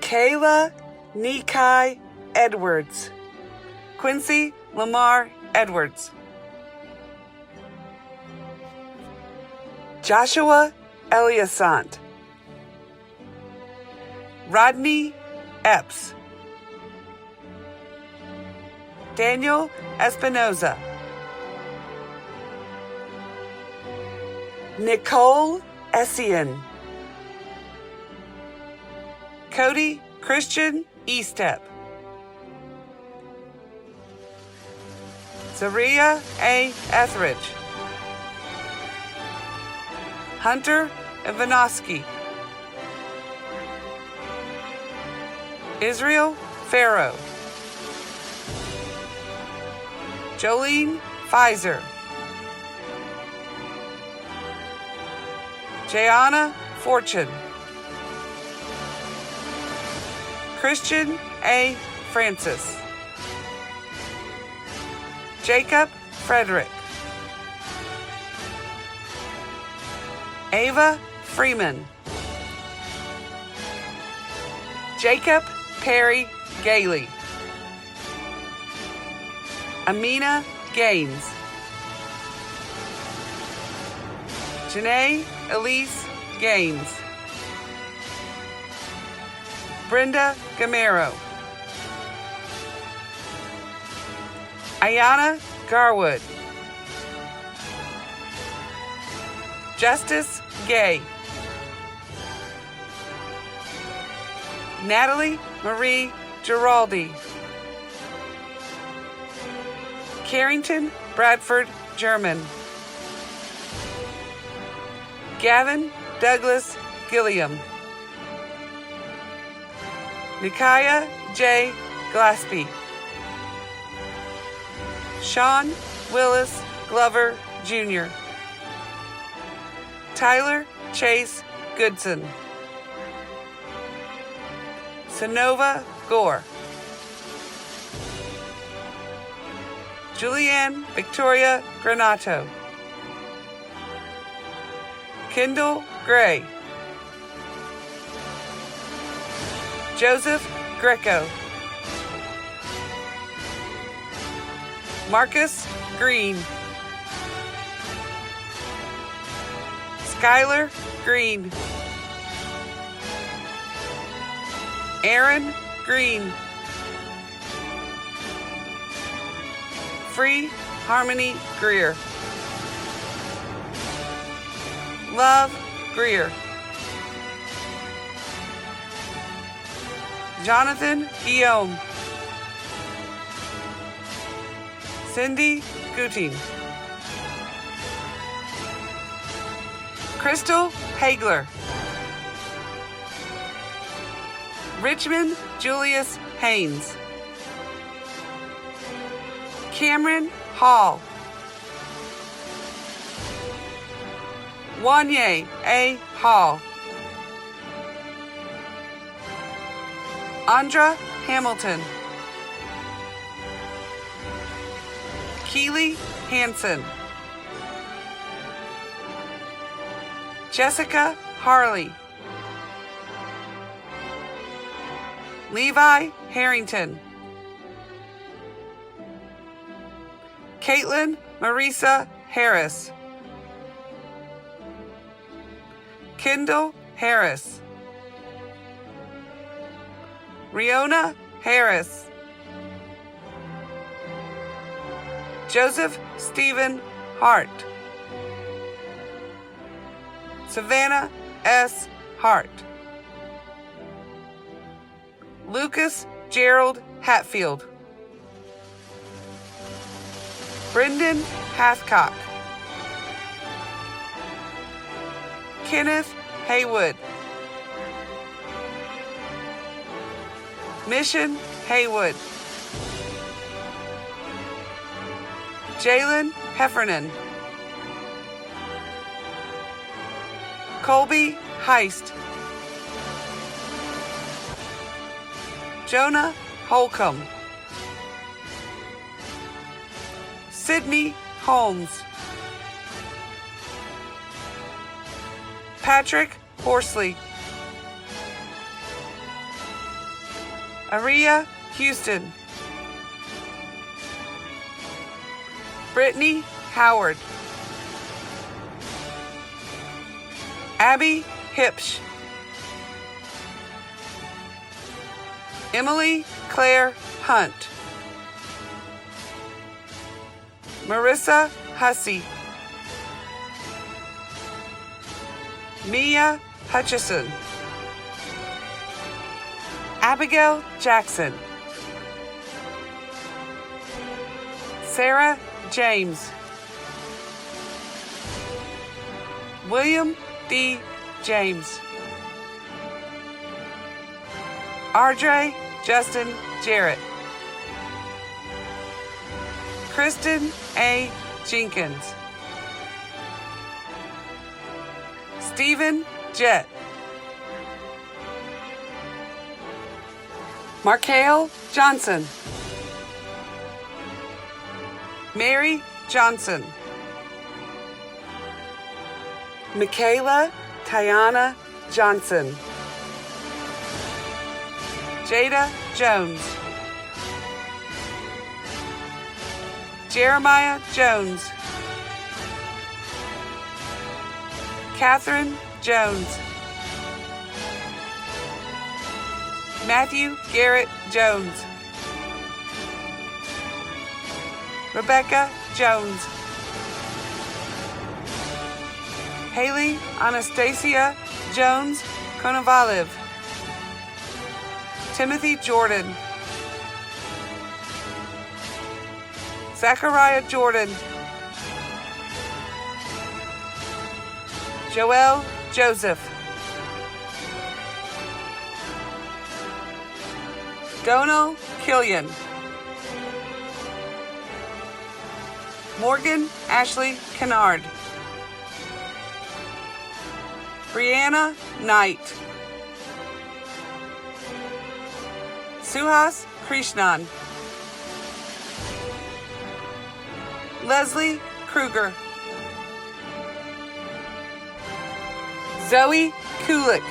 Kayla Nikai Edwards, Quincy Lamar Edwards, Joshua Eliasant, Rodney Epps, Daniel Espinoza, Nicole Essien, Cody Christian Estep, Zaria A. Etheridge, Hunter Ivanovsky, Israel Farrow, Jolene Pfizer, Jayana Fortune, Christian A. Francis, Jacob Frederick, Ava Freeman, Jacob Perry Gailey, Amina Gaines, Janae Elise Gaines, Brenda Gamero, Ayana Garwood, Justice Gay, Natalie Marie Giraldi, Carrington Bradford German, Gavin Douglas Gilliam, Nikaya J. Glaspie, Sean Willis Glover Jr., Tyler Chase Goodson, Sonova Gore, Julianne Victoria Granato, Kendall Gray, Joseph Greco, Marcus Green, Skylar Green, Aaron Green, Free Harmony Greer, Love Greer, Jonathan Guillaume, Cindy Guting, Crystal Hagler, Richmond Julius Haynes, Cameron Hall, Wanye A. Hall, Andra Hamilton, Keely Hansen, Jessica Harley, Levi Harrington, Caitlin Marisa Harris, Kendall Harris, Riona Harris, Joseph Stephen Hart. Savannah S. Hart. Lucas Gerald Hatfield. Brendan Hathcock. Kenneth Haywood. Mission Haywood. Jalen Heffernan. Colby Heist. Jonah Holcomb. Sydney Holmes. Patrick Horsley. Aria Houston. Brittany Howard. Abby Hipsch. Emily Claire Hunt. Marissa Hussey. Mia Hutchison. Abigail Jackson. Sarah James. William D. James. Ardre Justin Jarrett. Kristen A. Jenkins. Stephen Jett. Markale Johnson. Mary Johnson. Michaela Tiana Johnson. Jada Jones. Jeremiah Jones. Catherine Jones. Matthew Garrett Jones. Rebecca Jones. Haley Anastasia Jones Konovalev. Timothy Jordan. Zachariah Jordan. Joel Joseph. Donal Killian. Morgan Ashley Kennard. Brianna Knight. Suhas Krishnan. Leslie Kruger. Zoe Kulik.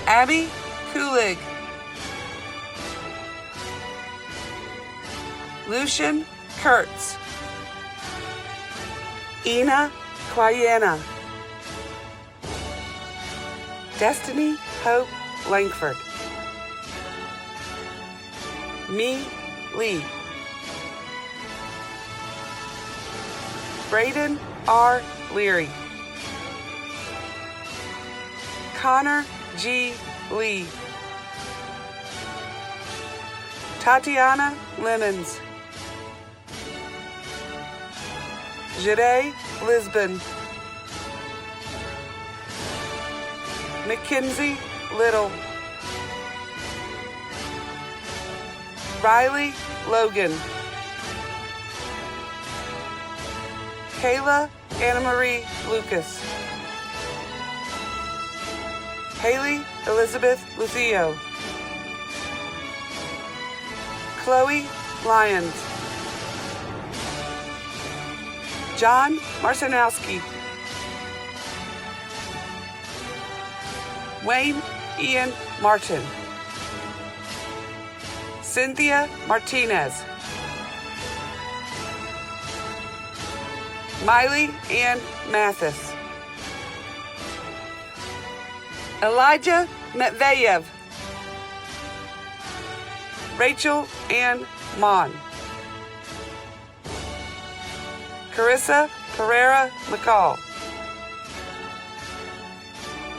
Abby Kulig. Lucian Kurtz. Ina Quayena. Destiny Hope Langford. Me Lee. Braden R. Leary. Connor G. Lee. Tatiana Lemons. Jade Lisbon. Mackenzie Little. Riley Logan. Kayla Anna Marie Lucas. Haley Elizabeth Lucio. Chloe Lyons. John Marcinowski. Wayne Ian Martin. Cynthia Martinez. Miley Ann Mathis. Elijah Matveyev. Rachel Ann Mon. Carissa Pereira McCall.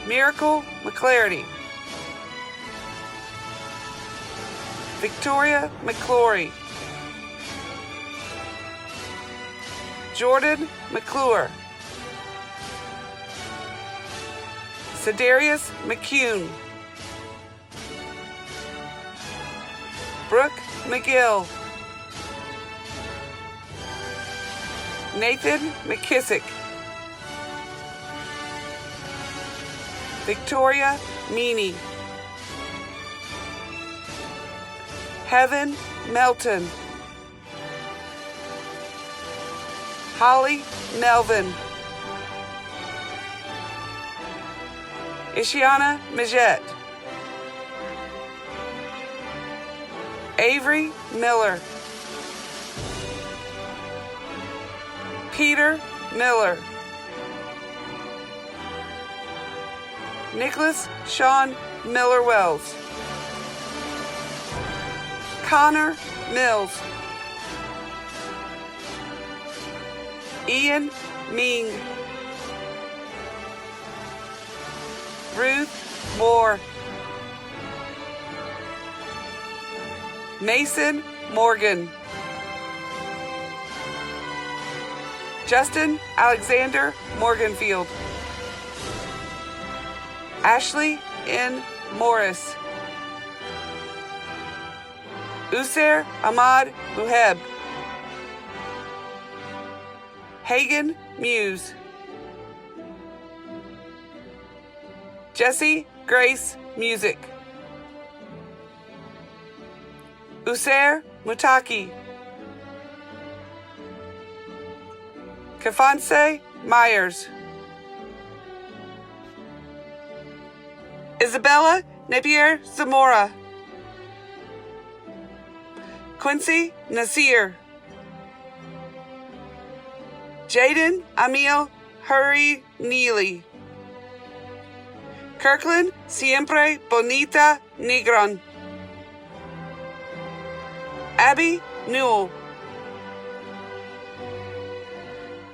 Miracle McClarity. Victoria McClory. Jordan McClure. Cedarius McCune. Brooke McGill. Nathan McKissick. Victoria Meany. Heaven Melton. Holly Melvin. Ishiana Majette. Avery Miller. Peter Miller. Nicholas Sean Miller Wells. Connor Mills. Ian Ming. Ruth Moore. Mason Morgan. Justin Alexander Morganfield. Ashley N. Morris. Usair Ahmad Muheb. Hagen Muse. Jessie Grace Music. Usair Mutaki. Kafanse Myers. Isabella Napier Zamora. Quincy Nasir. Jaden Emil Hurry Neely. Kirkland Siempre Bonita Negron. Abby Newell.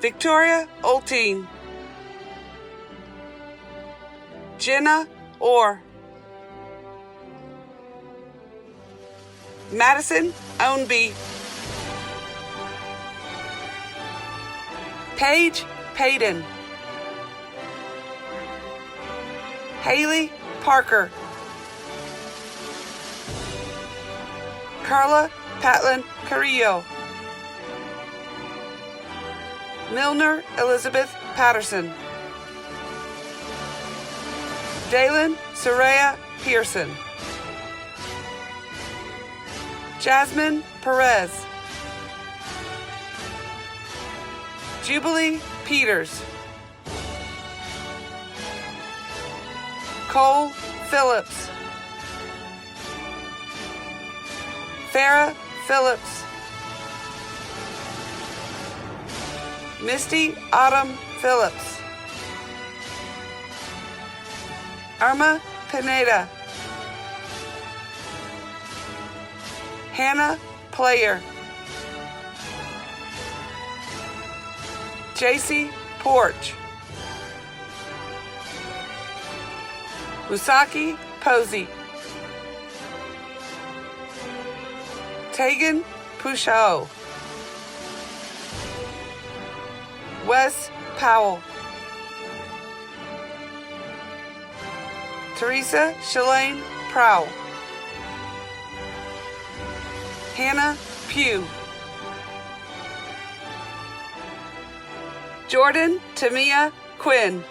Victoria Olteen. Jenna Orr. Madison Ownby. Paige Payton. Haley Parker. Carla Patlin Carrillo. Milner Elizabeth Patterson. Dalen Soraya Pearson. Jasmine Perez. Jubilee Peters. Cole Phillips. Farah Phillips. Misty Autumn Phillips. Irma Pineda. Hannah Player. JC Porch. Usaki Posey. Tegan Pouchot. Wes Powell. Teresa Shalane Prowl. Hannah Pugh. Jordan Tamia Quinn.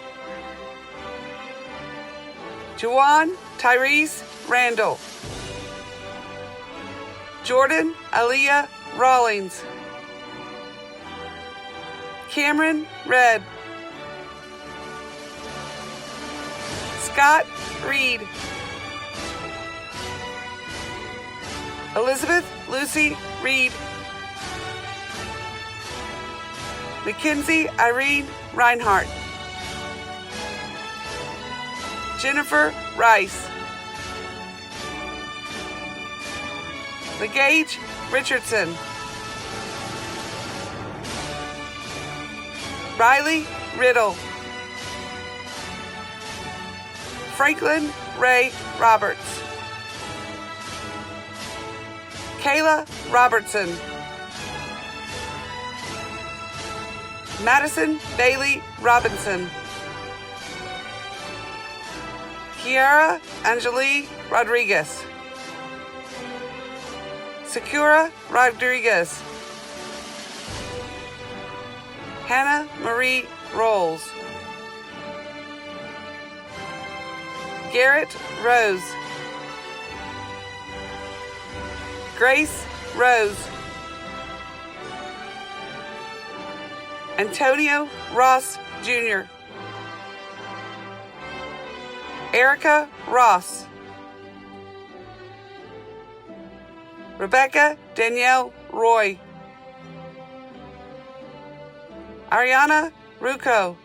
Juwan Tyrese Randall. Jordan Aaliyah Rawlings. Cameron Red. Scott Reed. Elizabeth Lucy Reed. Mackenzie Irene Reinhardt. Jennifer Rice. LeGage Richardson, Riley Riddle, Franklin Ray Roberts, Kayla Robertson, Madison Bailey Robinson, Kiara Angeli Rodriguez, Sakura Rodriguez, Hannah Marie Rolls, Garrett Rose, Grace Rose, Antonio Ross Jr., Erica Ross, Rebecca Danielle Roy, Ariana Rucco,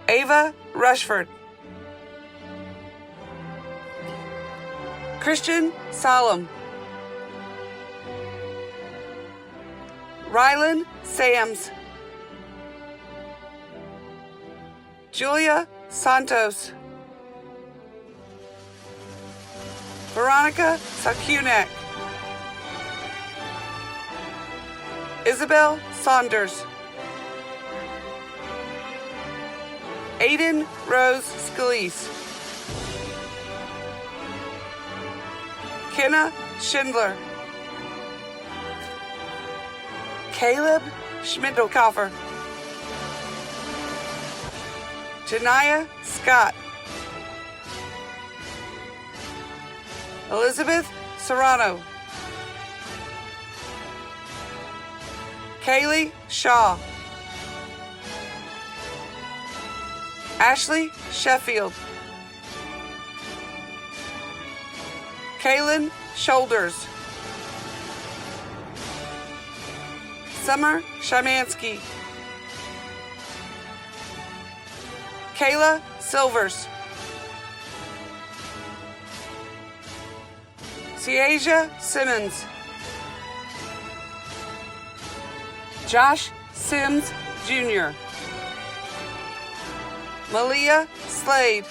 Ava Rushford, Christian Solemn, Rylan Sams, Julia Santos, Veronica Sakunak, Isabel Saunders, Aiden Rose Scalise, Kenna Schindler, Caleb Schmidlkoffer, Janiyah Scott, Elizabeth Serrano, Kaylee Shaw, Ashley Sheffield, Kaylin Shoulders, Summer Shymansky, Kayla Silvers, Ciasia Simmons, Josh Sims Jr., Malia Slade,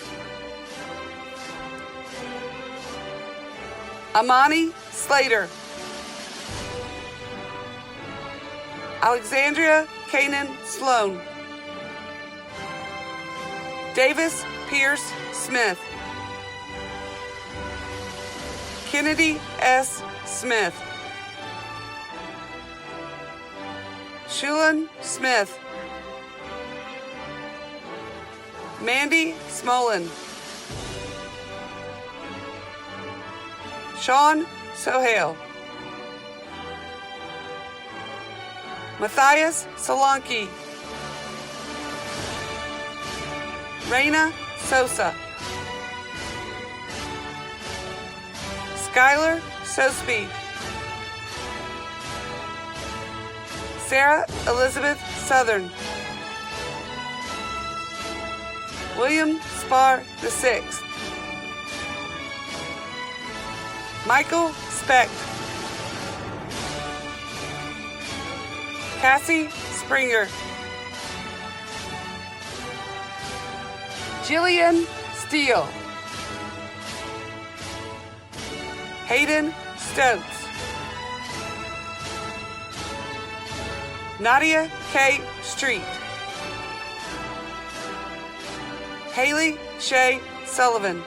Amani Slater, Alexandria Kanan Sloan, Davis Pierce Smith, Kennedy S. Smith, Shulin Smith, Mandy Smolin, Sean Sohail, Matthias Solanke, Raina Sosa, Skylar Sosby, Sarah Elizabeth Southern, William Spar VI, Michael Specht, Cassie Springer, Jillian Steele, Hayden Stokes, Nadia K. Street, Haley Shea Sullivan,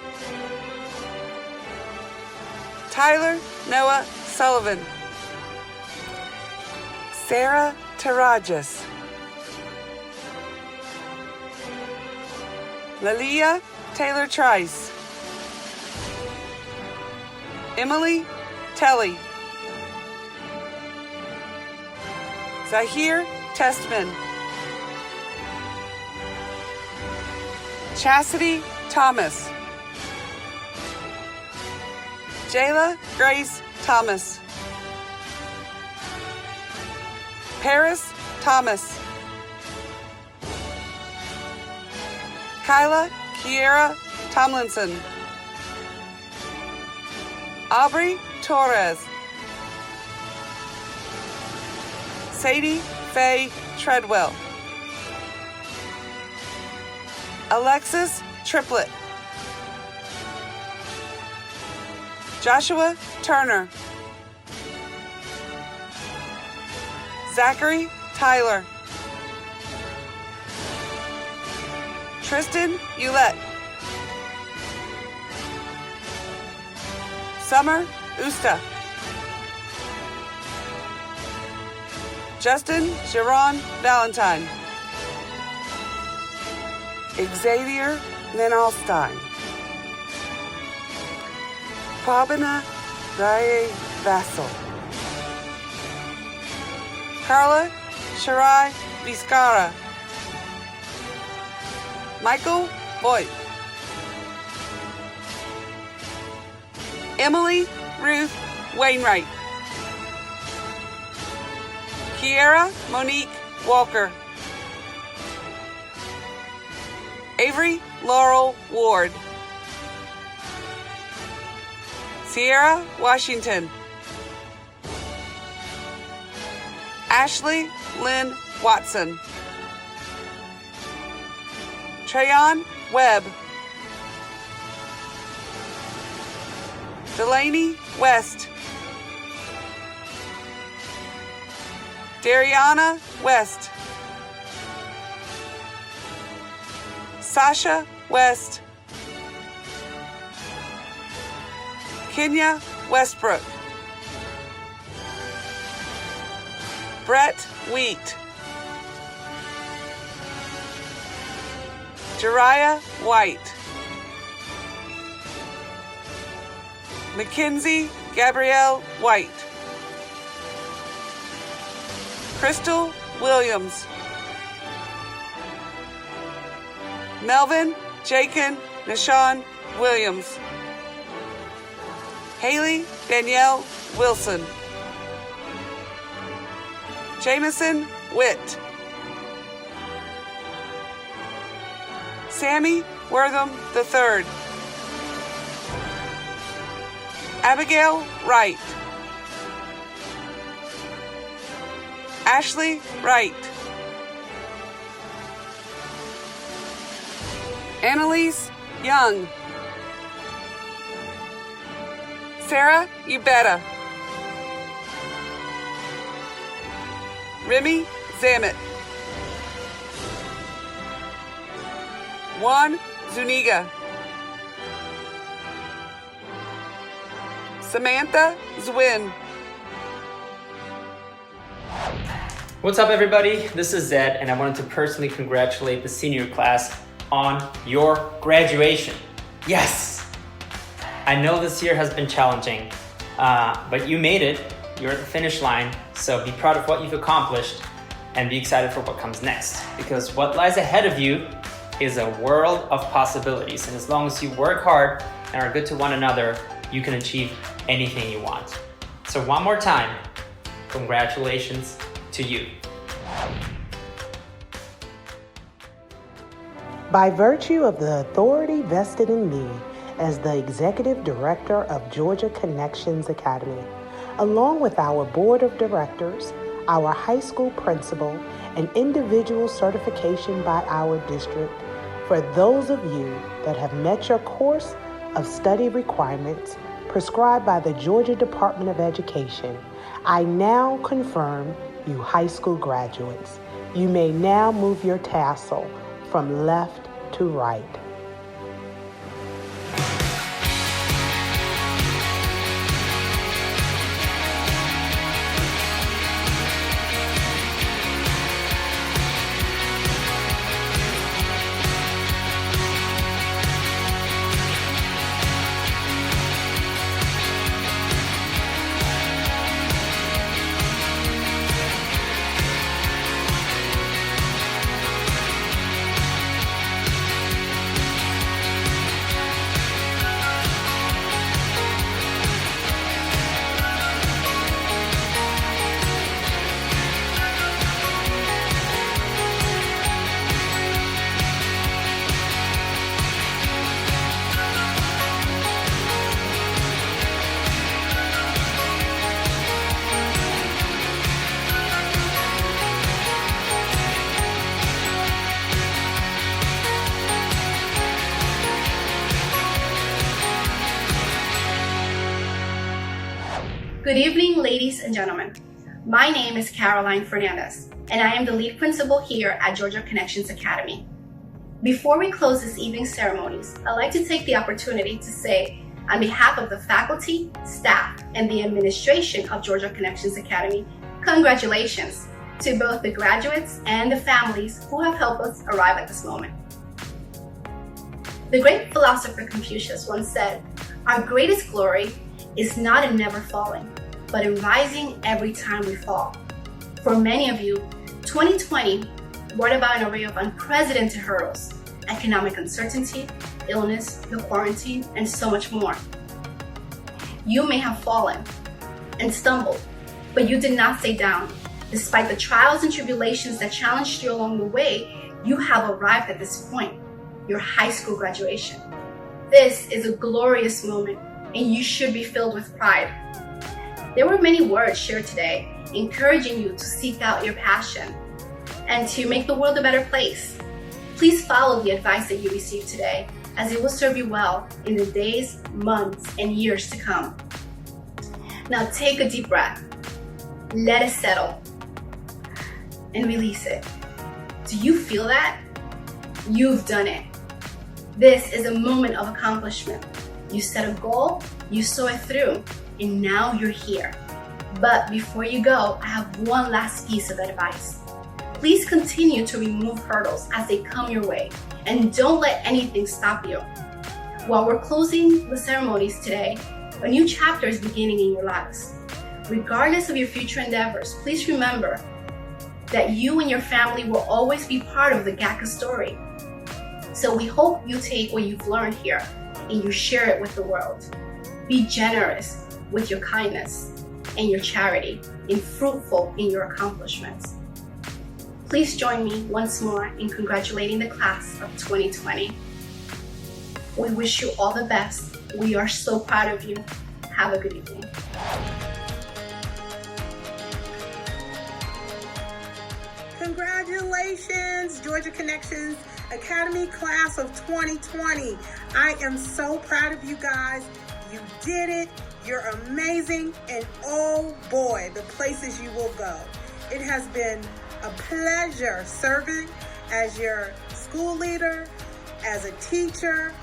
Tyler Noah Sullivan, Sarah Tarajas, Lalia Taylor Trice, Emily Telly, Zahir Testman, Chastity Thomas, Jayla Grace Thomas, Paris Thomas, Kyla Kiera Tomlinson, Aubrey Torres. Sadie Faye Treadwell. Alexis Triplett. Joshua Turner. Zachary Tyler. Tristan Ulett. Summer Usta. Justin Geron Valentine. Xavier Lenalstein. Pabina Daye Vassal. Carla Shirai Vizcara. Michael Voigt. Emily Ruth Wainwright. Kiera Monique Walker. Avery Laurel Ward. Sierra Washington. Ashley Lynn Watson. Treyon Webb. Delaney West. Dariana West. Sasha West. Kenya Westbrook. Brett Wheat. Jariah White. Mackenzie Gabrielle White. Crystal Williams. Melvin Jacob Nashawn Williams. Haley Danielle Wilson. Jameson Witt. Sammy Wortham III. Abigail Wright. Ashley Wright. Annalise Young. Sarah Ubetta. Remy Zamet. Juan Zuniga. Samantha Zwin. What's up, everybody? This is Zed, and I wanted to personally congratulate the senior class on your graduation. Yes! I know this year has been challenging, but you made it. You're at the finish line, so be proud of what you've accomplished and be excited for what comes next, because what lies ahead of you is a world of possibilities, and as long as you work hard and are good to one another, you can achieve anything you want. So one more time, congratulations to you. By virtue of the authority vested in me as the Executive Director of Georgia Connections Academy, along with our Board of Directors, our high school principal, and individual certification by our district, for those of you that have met your course of study requirements prescribed by the Georgia Department of Education, I now confirm you high school graduates. You may now move your tassel from left to right. Good evening, ladies and gentlemen. My name is Caroline Fernandez, and I am the lead principal here at Georgia Connections Academy. Before we close this evening's ceremonies, I'd like to take the opportunity to say, on behalf of the faculty, staff, and the administration of Georgia Connections Academy, congratulations to both the graduates and the families who have helped us arrive at this moment. The great philosopher Confucius once said, "Our greatest glory is not in never falling, but in rising every time we fall." For many of you, 2020 brought about an array of unprecedented hurdles: economic uncertainty, illness, the quarantine, and so much more. You may have fallen and stumbled, but you did not stay down. Despite the trials and tribulations that challenged you along the way, you have arrived at this point, your high school graduation. This is a glorious moment, and you should be filled with pride. There were many words shared today, encouraging you to seek out your passion and to make the world a better place. Please follow the advice that you received today, as it will serve you well in the days, months, and years to come. Now take a deep breath, let it settle, and release it. Do you feel that? You've done it. This is a moment of accomplishment. You set a goal, you saw it through, and now you're here. But before you go, I have one last piece of advice. Please continue to remove hurdles as they come your way, and don't let anything stop you. While we're closing the ceremonies today, a new chapter is beginning in your lives. Regardless of your future endeavors, please remember that you and your family will always be part of the GACA story. So we hope you take what you've learned here and you share it with the world. Be generous with your kindness and your charity, and fruitful in your accomplishments. Please join me once more in congratulating the class of 2020. We wish you all the best. We are so proud of you. Have a good evening. Congratulations, Georgia Connections Academy class of 2020. I am so proud of you guys. You did it. You're amazing. And oh boy, the places you will go. It has been a pleasure serving as your school leader, as a teacher,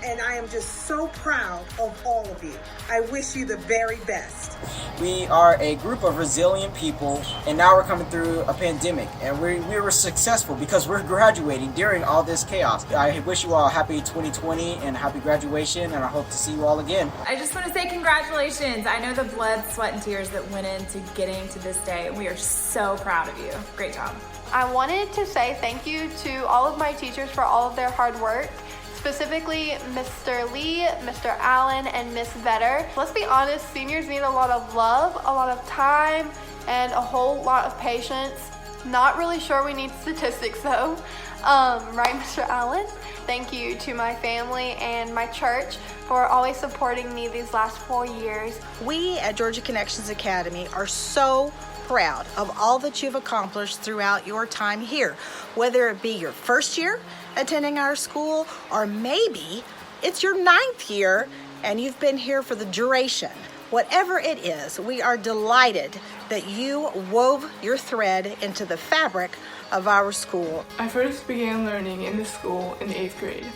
and I am just so proud of all of you. I wish you the very best. We are a group of resilient people, and now we're coming through a pandemic, and we were successful because we're graduating during all this chaos. I wish you all a happy 2020 and happy graduation, and I hope to see you all again. I just want to say congratulations. I know the blood, sweat, and tears that went into getting to this day, and we are so proud of you. Great job. I wanted to say thank you to all of my teachers for all of their hard work. Specifically, Mr. Lee, Mr. Allen, and Miss Vetter. Let's be honest, seniors need a lot of love, a lot of time, and a whole lot of patience. Not really sure we need statistics though. Right, Mr. Allen? Thank you to my family and my church for always supporting me these last 4 years. We at Georgia Connections Academy are so proud of all that you've accomplished throughout your time here, whether it be your first year attending our school, or maybe it's your 9th year and you've been here for the duration. Whatever it is, we are delighted that you wove your thread into the fabric of our school. I first began learning in this school in the 8th grade.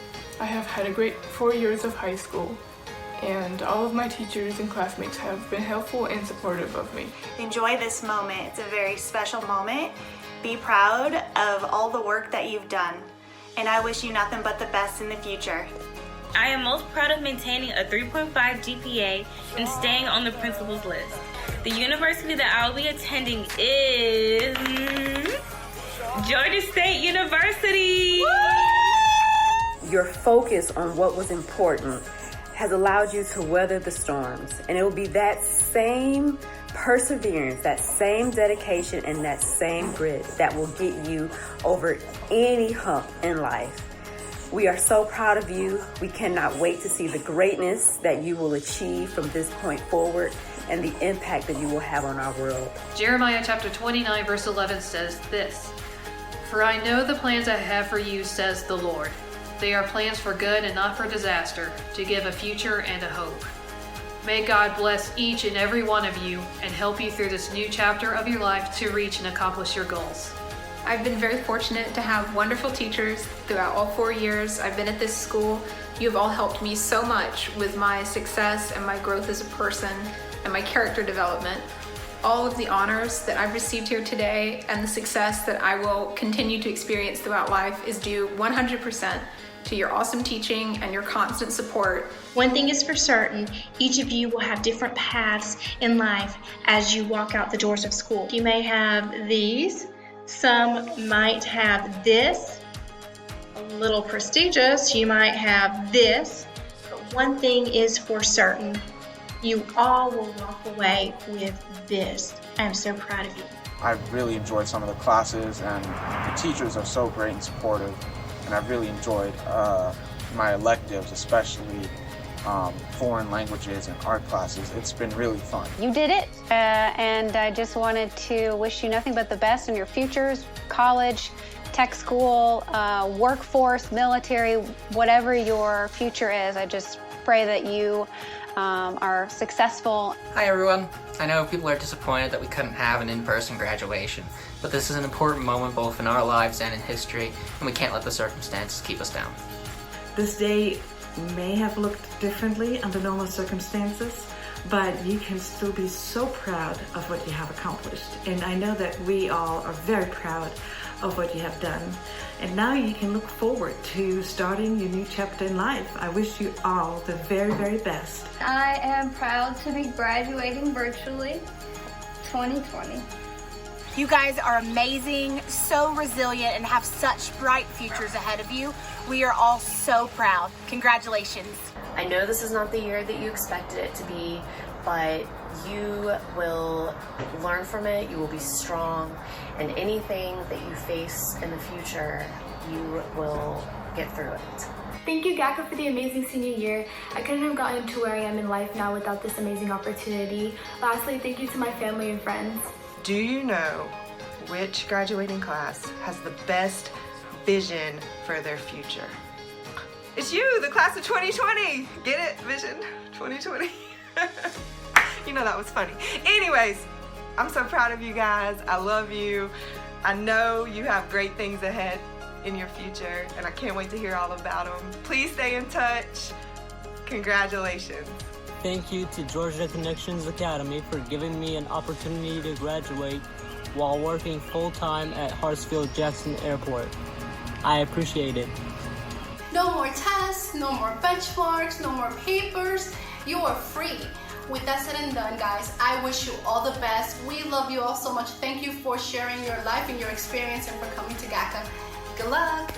I have had a great 4 years of high school, and all of my teachers and classmates have been helpful and supportive of me. Enjoy this moment. It's a very special moment. Be proud of all the work that you've done, and I wish you nothing but the best in the future. I am most proud of maintaining a 3.5 GPA and staying on the principal's list. The university that I will be attending is Georgia State University. Your focus on what was important has allowed you to weather the storms, and it will be that same perseverance, that same dedication, and that same grit that will get you over any hump in life. We are so proud of you. We cannot wait to see the greatness that you will achieve from this point forward and the impact that you will have on our world. Jeremiah chapter 29 verse 11 says this, "For I know the plans I have for you, says the Lord. They are plans for good and not for disaster, to give a future and a hope." May God bless each and every one of you and help you through this new chapter of your life to reach and accomplish your goals. I've been very fortunate to have wonderful teachers throughout all 4 years I've been at this school. You have all helped me so much with my success and my growth as a person and my character development. All of the honors that I've received here today and the success that I will continue to experience throughout life is due 100% to your awesome teaching and your constant support. One thing is for certain, each of you will have different paths in life as you walk out the doors of school. You may have these, some might have this, a little prestigious, you might have this, but one thing is for certain, you all will walk away with this. I am so proud of you. I've really enjoyed some of the classes, and the teachers are so great and supportive. And I've really enjoyed my electives, especially foreign languages and art classes. It's been really fun. You did it, and I just wanted to wish you nothing but the best in your futures, college, tech school, workforce, military, whatever your future is. I just pray that you are successful. Hi everyone. I know people are disappointed that we couldn't have an in-person graduation, but this is an important moment both in our lives and in history, and we can't let the circumstances keep us down. This day may have looked differently under normal circumstances, but you can still be so proud of what you have accomplished. And I know that we all are very proud of what you have done. And now you can look forward to starting your new chapter in life. I wish you all the very, very best. I am proud to be graduating virtually 2020. You guys are amazing, so resilient, and have such bright futures ahead of you. We are all so proud. Congratulations. I know this is not the year that you expected it to be, but you will learn from it, you will be strong, and anything that you face in the future, you will get through it. Thank you, GACA, for the amazing senior year. I couldn't have gotten to where I am in life now without this amazing opportunity. Lastly, thank you to my family and friends. Do you know which graduating class has the best vision for their future? It's you, the class of 2020. Get it? Vision 2020. You know that was funny. Anyways, I'm so proud of you guys. I love you. I know you have great things ahead in your future, and I can't wait to hear all about them. Please stay in touch. Congratulations. Thank you to Georgia Connections Academy for giving me an opportunity to graduate while working full-time at Hartsfield-Jackson Airport. I appreciate it. No more tests, no more benchmarks, no more papers. You are free. With that said and done, guys, I wish you all the best. We love you all so much. Thank you for sharing your life and your experience and for coming to GACA. Good luck.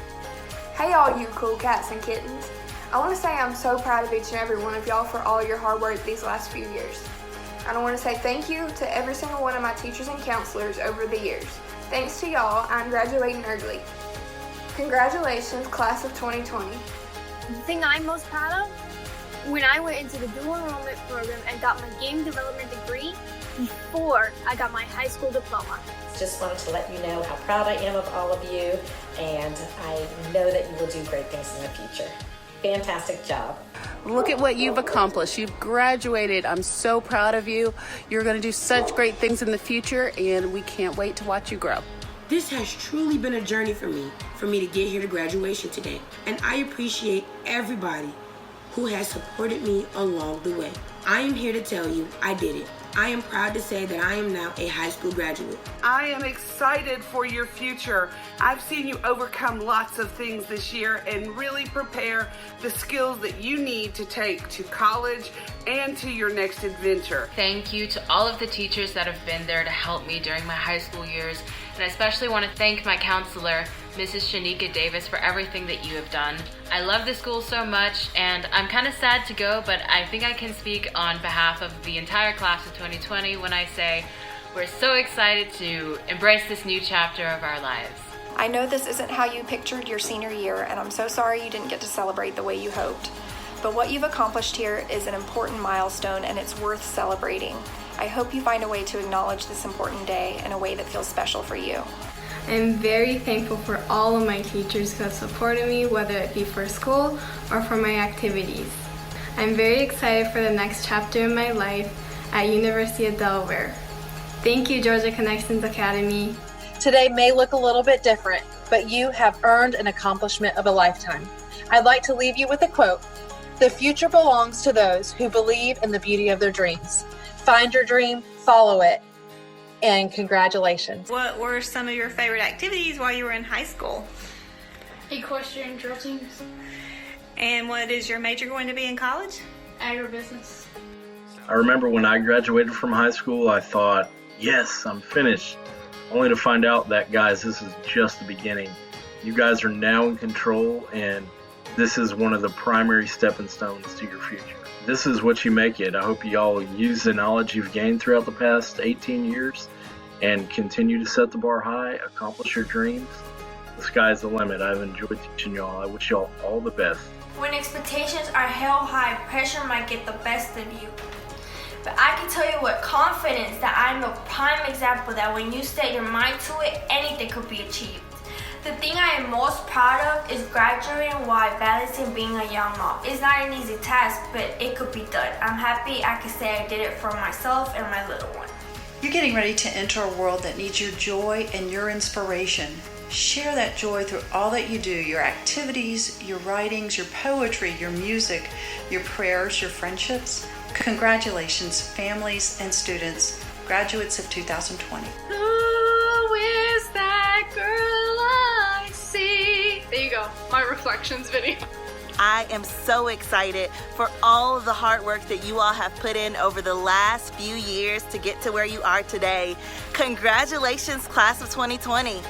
Hey all you cool cats and kittens. I want to say I'm so proud of each and every one of y'all for all your hard work these last few years. And I want to say thank you to every single one of my teachers and counselors over the years. Thanks to y'all, I'm graduating early. Congratulations, class of 2020. The thing I'm most proud of, when I went into the dual enrollment program and got my game development degree before I got my high school diploma. Just wanted to let you know how proud I am of all of you, and I know that you will do great things in the future. Fantastic job. Look at what you've accomplished. You've graduated. I'm so proud of you. You're going to do such great things in the future, and we can't wait to watch you grow. This has truly been a journey for me to get here to graduation today. And I appreciate everybody who has supported me along the way. I am here to tell you I did it. I am proud to say that I am now a high school graduate. I am excited for your future. I've seen you overcome lots of things this year and really prepare the skills that you need to take to college and to your next adventure. Thank you to all of the teachers that have been there to help me during my high school years, and I especially want to thank my counselor, Mrs. Shanika Davis, for everything that you have done. I love this school so much, and I'm kind of sad to go, but I think I can speak on behalf of the entire class of 2020 when I say we're so excited to embrace this new chapter of our lives. I know this isn't how you pictured your senior year, and I'm so sorry you didn't get to celebrate the way you hoped. But what you've accomplished here is an important milestone, and it's worth celebrating. I hope you find a way to acknowledge this important day in a way that feels special for you. I'm very thankful for all of my teachers who have supported me, whether it be for school or for my activities. I'm very excited for the next chapter in my life at University of Delaware. Thank you, Georgia Connections Academy. Today may look a little bit different, but you have earned an accomplishment of a lifetime. I'd like to leave you with a quote. The future belongs to those who believe in the beauty of their dreams. Find your dream, follow it, and congratulations. What were some of your favorite activities while you were in high school? Equestrian drill teams. And what is your major going to be in college? Agribusiness. I remember when I graduated from high school, I thought, yes, I'm finished. Only to find out that, guys, this is just the beginning. You guys are now in control, and this is one of the primary stepping stones to your future. This is what you make it. I hope you all use the knowledge you've gained throughout the past 18 years and continue to set the bar high, accomplish your dreams. The sky's the limit. I've enjoyed teaching y'all. I wish y'all all the best. When expectations are held high, pressure might get the best of you. But I can tell you with confidence that I'm a prime example that when you set your mind to it, anything could be achieved. The thing I am most proud of is graduating while balancing being a young mom. It's not an easy task, but it could be done. I'm happy I can say I did it for myself and my little one. You're getting ready to enter a world that needs your joy and your inspiration. Share that joy through all that you do, your activities, your writings, your poetry, your music, your prayers, your friendships. Congratulations, families and students, graduates of 2020. Who is that girl I see? There you go, my reflections video. I am so excited for all of the hard work that you all have put in over the last few years to get to where you are today. Congratulations, class of 2020.